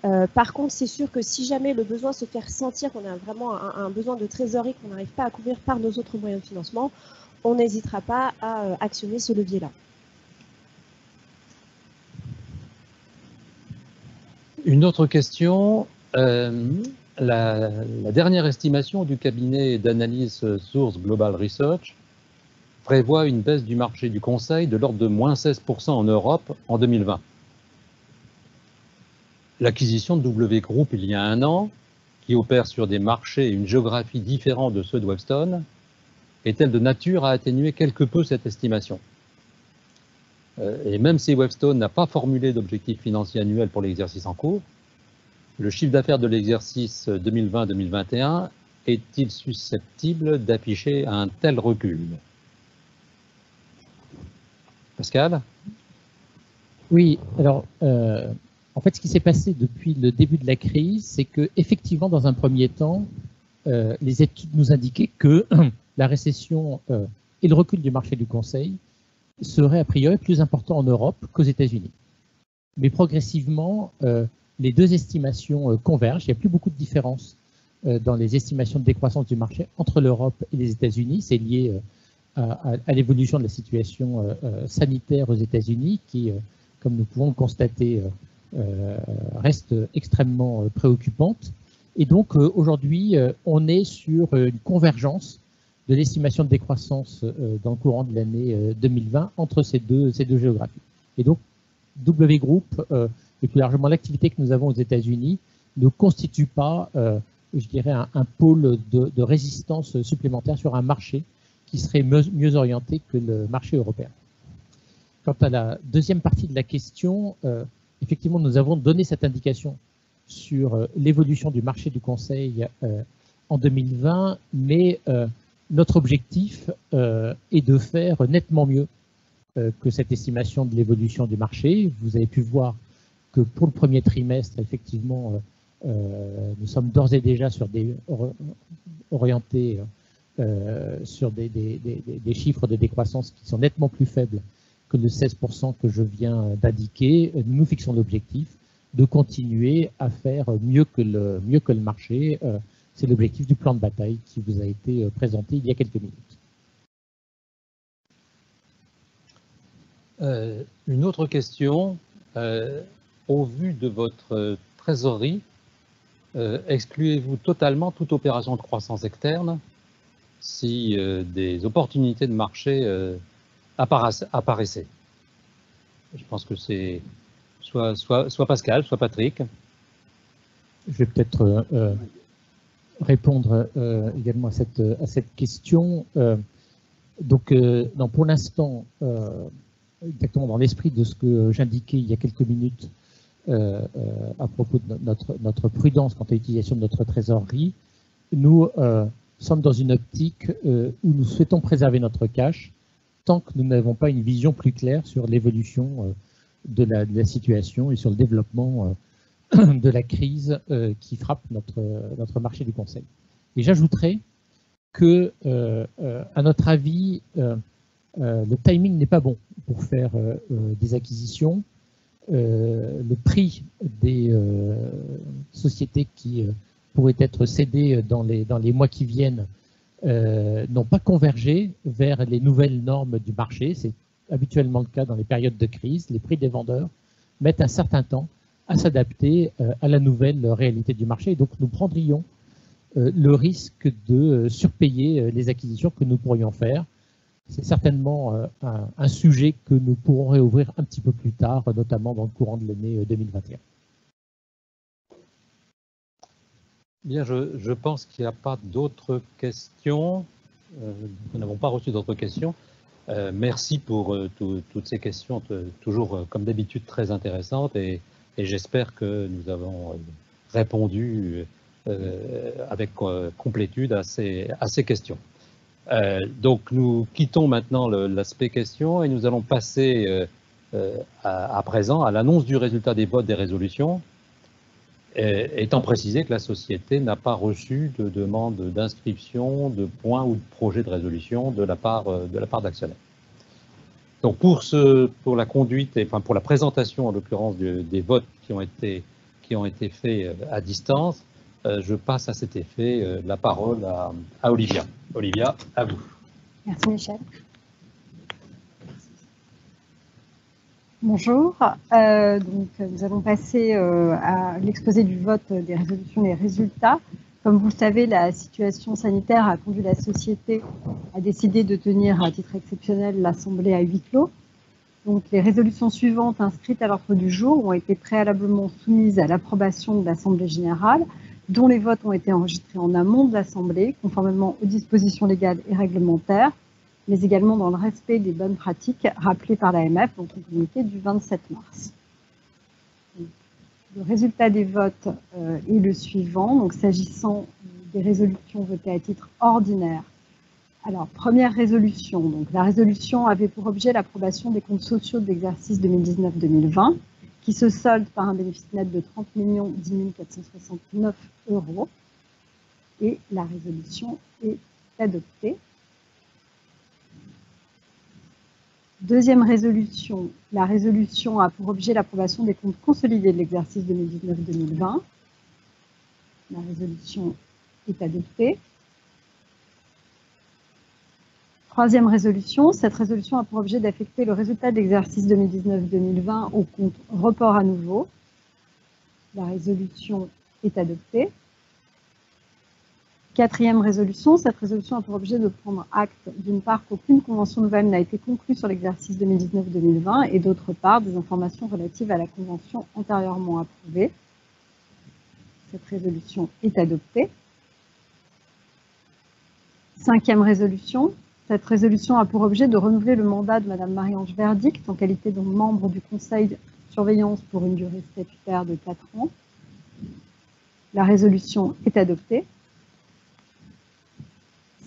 Par contre, c'est sûr que si jamais le besoin se fait ressentir, qu'on a vraiment un besoin de trésorerie qu'on n'arrive pas à couvrir par nos autres moyens de financement, on n'hésitera pas à actionner ce levier-là. Une autre question. La dernière estimation du cabinet d'analyse Source Global Research prévoit une baisse du marché du conseil de l'ordre de moins 16% en Europe en 2020. L'acquisition de W Group il y a un an, qui opère sur des marchés et une géographie différente de ceux de Webstone, est-elle de nature à atténuer quelque peu cette estimation? Et même si Webstone n'a pas formulé d'objectif financier annuel pour l'exercice en cours, le chiffre d'affaires de l'exercice 2020-2021 est-il susceptible d'afficher un tel recul? Pascal? Oui, alors en fait ce qui s'est passé depuis le début de la crise, c'est que effectivement dans un premier temps, les études nous indiquaient que la récession et le recul du marché du conseil seraient a priori plus importants en Europe qu'aux États-Unis. Mais progressivement, les deux estimations convergent. Il n'y a plus beaucoup de différence dans les estimations de décroissance du marché entre l'Europe et les États-Unis. C'est lié à l'évolution de la situation sanitaire aux États-Unis qui, comme nous pouvons le constater, reste extrêmement préoccupante. Et donc aujourd'hui, on est sur une convergence de l'estimation de décroissance dans le courant de l'année 2020 entre ces deux géographies. Et donc, W Group et plus largement l'activité que nous avons aux États-Unis ne constitue pas, je dirais, un pôle de résistance supplémentaire sur un marché qui serait mieux orienté que le marché européen. Quant à la deuxième partie de la question, effectivement, nous avons donné cette indication sur l'évolution du marché du conseil en 2020, mais notre objectif est de faire nettement mieux que cette estimation de l'évolution du marché. Vous avez pu voir que pour le premier trimestre, effectivement, nous sommes d'ores et déjà sur orientés sur des chiffres de décroissance qui sont nettement plus faibles que le 16% que je viens d'indiquer. Nous nous fixons l'objectif de continuer à faire mieux que le marché. C'est l'objectif du plan de bataille qui vous a été présenté il y a quelques minutes. Une autre question. Au vu de votre trésorerie, excluez-vous totalement toute opération de croissance externe si des opportunités de marché apparaissaient? Je pense que c'est soit Pascal, soit Patrick. Je vais peut-être répondre également à cette question. Donc, pour l'instant, exactement dans l'esprit de ce que j'indiquais il y a quelques minutes à propos de notre prudence quant à l'utilisation de notre trésorerie, nous sommes dans une optique où nous souhaitons préserver notre cash tant que nous n'avons pas une vision plus claire sur l'évolution de la situation et sur le développement de la crise qui frappe notre marché du conseil. Et j'ajouterai que, à notre avis, le timing n'est pas bon pour faire des acquisitions. Le prix des sociétés qui pourraient être cédées dans les mois qui viennent n'ont pas convergé vers les nouvelles normes du marché. C'est habituellement le cas dans les périodes de crise. Les prix des vendeurs mettent un certain temps à s'adapter à la nouvelle réalité du marché. Et donc nous prendrions le risque de surpayer les acquisitions que nous pourrions faire. C'est certainement un sujet que nous pourrons réouvrir un petit peu plus tard, notamment dans le courant de l'année 2021. Bien, je pense qu'il n'y a pas d'autres questions. Nous n'avons pas reçu d'autres questions. Merci pour toutes ces questions, toujours comme d'habitude très intéressantes, et j'espère que nous avons répondu avec complétude à ces questions. Donc nous quittons maintenant l'aspect questions et nous allons passer à présent à l'annonce du résultat des votes des résolutions, étant précisé que la société n'a pas reçu de demande d'inscription, de points ou de projet de résolution de la part d'actionnaires. Donc pour la conduite, et enfin pour la présentation en l'occurrence des votes qui ont été faits à distance, je passe à cet effet la parole à Olivia. Olivia, à vous. Merci Michel. Bonjour. Donc, nous allons passer à l'exposé du vote des résolutions et des résultats. Comme vous le savez, la situation sanitaire a conduit la société à décider de tenir à titre exceptionnel l'Assemblée à huis clos. Donc, les résolutions suivantes inscrites à l'ordre du jour ont été préalablement soumises à l'approbation de l'Assemblée générale, dont les votes ont été enregistrés en amont de l'Assemblée, conformément aux dispositions légales et réglementaires, mais également dans le respect des bonnes pratiques rappelées par l'AMF dans son communiqué du 27 mars. Le résultat des votes est le suivant. Donc, s'agissant des résolutions votées à titre ordinaire. Alors, première résolution. Donc, la résolution avait pour objet l'approbation des comptes sociaux de l'exercice 2019-2020, qui se solde par un bénéfice net de 30 10 469 €. Et la résolution est adoptée. Deuxième résolution, la résolution a pour objet l'approbation des comptes consolidés de l'exercice 2019-2020. La résolution est adoptée. Troisième résolution, cette résolution a pour objet d'affecter le résultat de l'exercice 2019-2020 au compte report à nouveau. La résolution est adoptée. Quatrième résolution, cette résolution a pour objet de prendre acte d'une part qu'aucune convention nouvelle n'a été conclue sur l'exercice 2019-2020 et d'autre part des informations relatives à la convention antérieurement approuvée. Cette résolution est adoptée. Cinquième résolution, cette résolution a pour objet de renouveler le mandat de Mme Marie-Ange Verdict en qualité de membre du Conseil de surveillance pour une durée statutaire de 4 ans. La résolution est adoptée.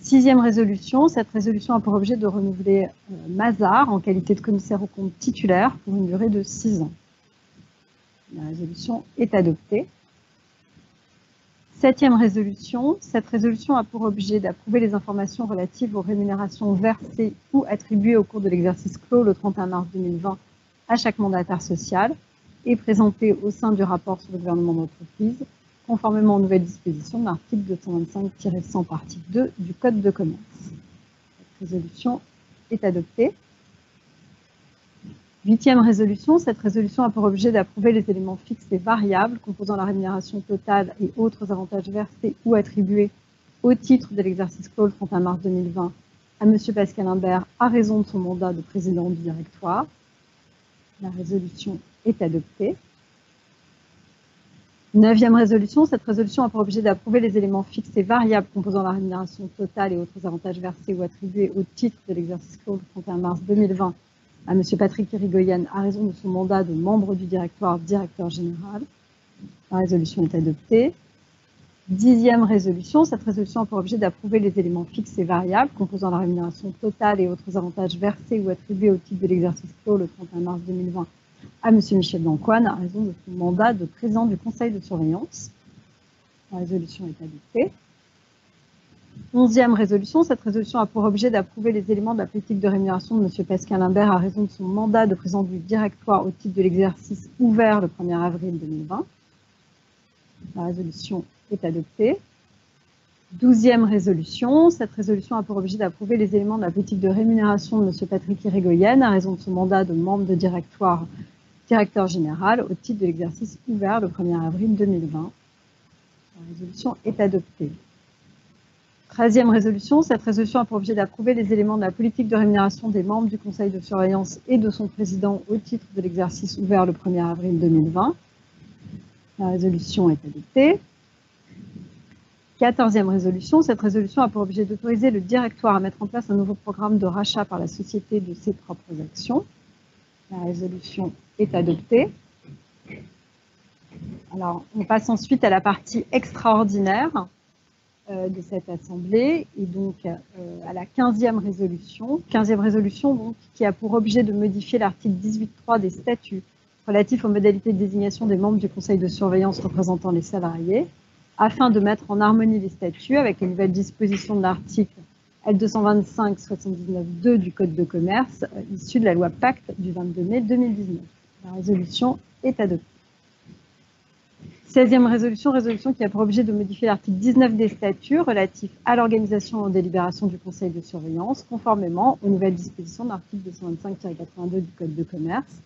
Sixième résolution, cette résolution a pour objet de renouveler Mazars en qualité de commissaire aux comptes titulaire pour une durée de 6 ans. La résolution est adoptée. Septième résolution, cette résolution a pour objet d'approuver les informations relatives aux rémunérations versées ou attribuées au cours de l'exercice clos le 31 mars 2020 à chaque mandataire social et présentées au sein du rapport sur le gouvernement d'entreprise, conformément aux nouvelles dispositions de l'article 225-100 partie 2 du Code de commerce. Cette résolution est adoptée. Huitième résolution, cette résolution a pour objet d'approuver les éléments fixes et variables composant la rémunération totale et autres avantages versés ou attribués au titre de l'exercice clos le 31 mars 2020 à M. Pascal Imbert à raison de son mandat de président du directoire. La résolution est adoptée. Neuvième résolution, cette résolution a pour objet d'approuver les éléments fixes et variables composant la rémunération totale et autres avantages versés ou attribués au titre de l'exercice clos le 31 mars 2020 à M. Patrick Irigoyen à raison de son mandat de membre du directoire directeur général. La résolution est adoptée. Dixième résolution, cette résolution a pour objet d'approuver les éléments fixes et variables composant la rémunération totale et autres avantages versés ou attribués au titre de l'exercice clos le 31 mars 2020 à M. Michel Dancoine à raison de son mandat de président du conseil de surveillance. La résolution est adoptée. Onzième résolution, cette résolution a pour objet d'approuver les éléments de la politique de rémunération de M. Pascal Imbert à raison de son mandat de président du directoire au titre de l'exercice ouvert le 1er avril 2020. La résolution est adoptée. Douzième résolution, cette résolution a pour objet d'approuver les éléments de la politique de rémunération de M. Patrick Irigoyen à raison de son mandat de membre de directoire directeur général au titre de l'exercice ouvert le 1er avril 2020. La résolution est adoptée. 13e résolution, cette résolution a pour objet d'approuver les éléments de la politique de rémunération des membres du conseil de surveillance et de son président au titre de l'exercice ouvert le 1er avril 2020. La résolution est adoptée. 14e résolution, cette résolution a pour objet d'autoriser le directoire à mettre en place un nouveau programme de rachat par la société de ses propres actions. La résolution est adoptée. Alors, on passe ensuite à la partie extraordinaire de cette assemblée et donc à la 15e résolution. 15e résolution donc, qui a pour objet de modifier l'article 18.3 des statuts relatifs aux modalités de désignation des membres du conseil de surveillance représentant les salariés afin de mettre en harmonie les statuts avec les nouvelles dispositions de l'article L225-79-2 du Code de commerce, issu de la loi Pacte du 22 mai 2019. La résolution est adoptée. 16e résolution qui a pour objet de modifier l'article 19 des statuts relatif à l'organisation et aux délibérations du Conseil de surveillance, conformément aux nouvelles dispositions de l'article 225-82 du Code de commerce,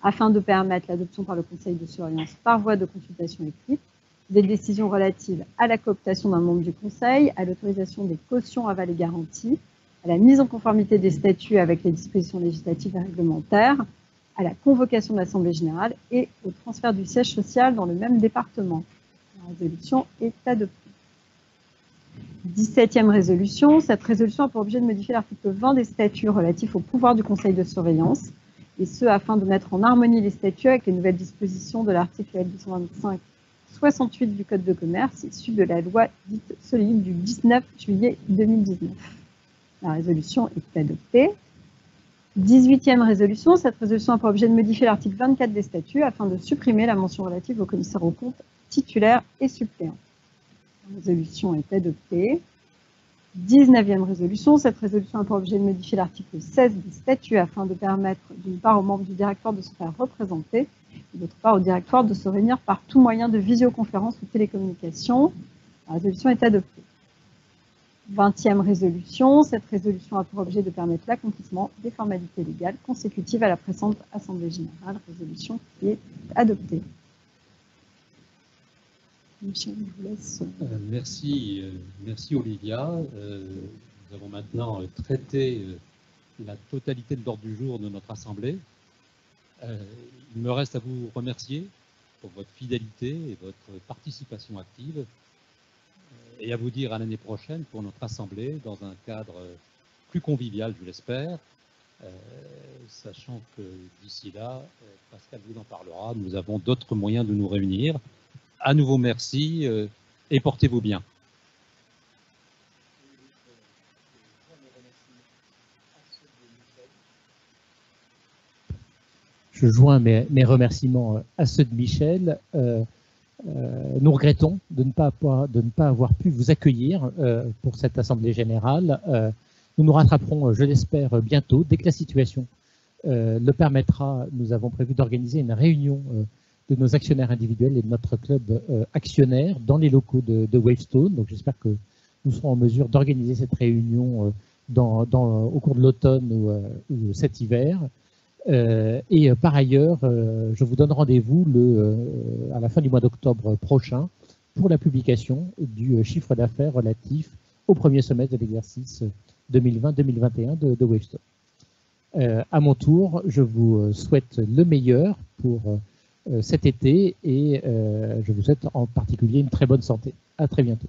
afin de permettre l'adoption par le Conseil de surveillance par voie de consultation écrite des décisions relatives à la cooptation d'un membre du Conseil, à l'autorisation des cautions aval et garanties, à la mise en conformité des statuts avec les dispositions législatives et réglementaires, à la convocation de l'Assemblée générale et au transfert du siège social dans le même département. La résolution est adoptée. 17e résolution. Cette résolution a pour objet de modifier l'article 20 des statuts relatifs au pouvoir du Conseil de surveillance, et ce afin de mettre en harmonie les statuts avec les nouvelles dispositions de l'article L225-68 du Code de commerce, issu de la loi dite Solide du 19 juillet 2019. La résolution est adoptée. 18e résolution. Cette résolution a pour objet de modifier l'article 24 des statuts afin de supprimer la mention relative aux commissaires aux comptes titulaires et suppléants. La résolution est adoptée. 19e résolution. Cette résolution a pour objet de modifier l'article 16 des statuts afin de permettre d'une part aux membres du directoire de se faire représenter et d'autre part au directoire de se réunir par tout moyen de visioconférence ou télécommunication. La résolution est adoptée. 20e résolution. Cette résolution a pour objet de permettre l'accomplissement des formalités légales consécutives à la présente Assemblée générale. Résolution qui est adoptée. Michel, je vous laisse. Merci Olivia. Nous avons maintenant traité la totalité de l'ordre du jour de notre Assemblée. Il me reste à vous remercier pour votre fidélité et votre participation active. Et à vous dire à l'année prochaine pour notre Assemblée dans un cadre plus convivial, je l'espère, sachant que d'ici là, Pascal vous en parlera, nous avons d'autres moyens de nous réunir. À nouveau, merci et portez-vous bien. Je joins mes remerciements à ceux de Michel. Nous regrettons de ne pas avoir pu vous accueillir pour cette Assemblée générale. Nous nous rattraperons, je l'espère, bientôt. Dès que la situation le permettra, nous avons prévu d'organiser une réunion de nos actionnaires individuels et de notre club actionnaire dans les locaux de Wavestone. Donc j'espère que nous serons en mesure d'organiser cette réunion au cours de l'automne ou cet hiver. Et par ailleurs, je vous donne rendez-vous à la fin du mois d'octobre prochain pour la publication du chiffre d'affaires relatif au premier semestre de l'exercice 2020-2021 de Wavestone. À mon tour, je vous souhaite le meilleur pour cet été et je vous souhaite en particulier une très bonne santé. À très bientôt.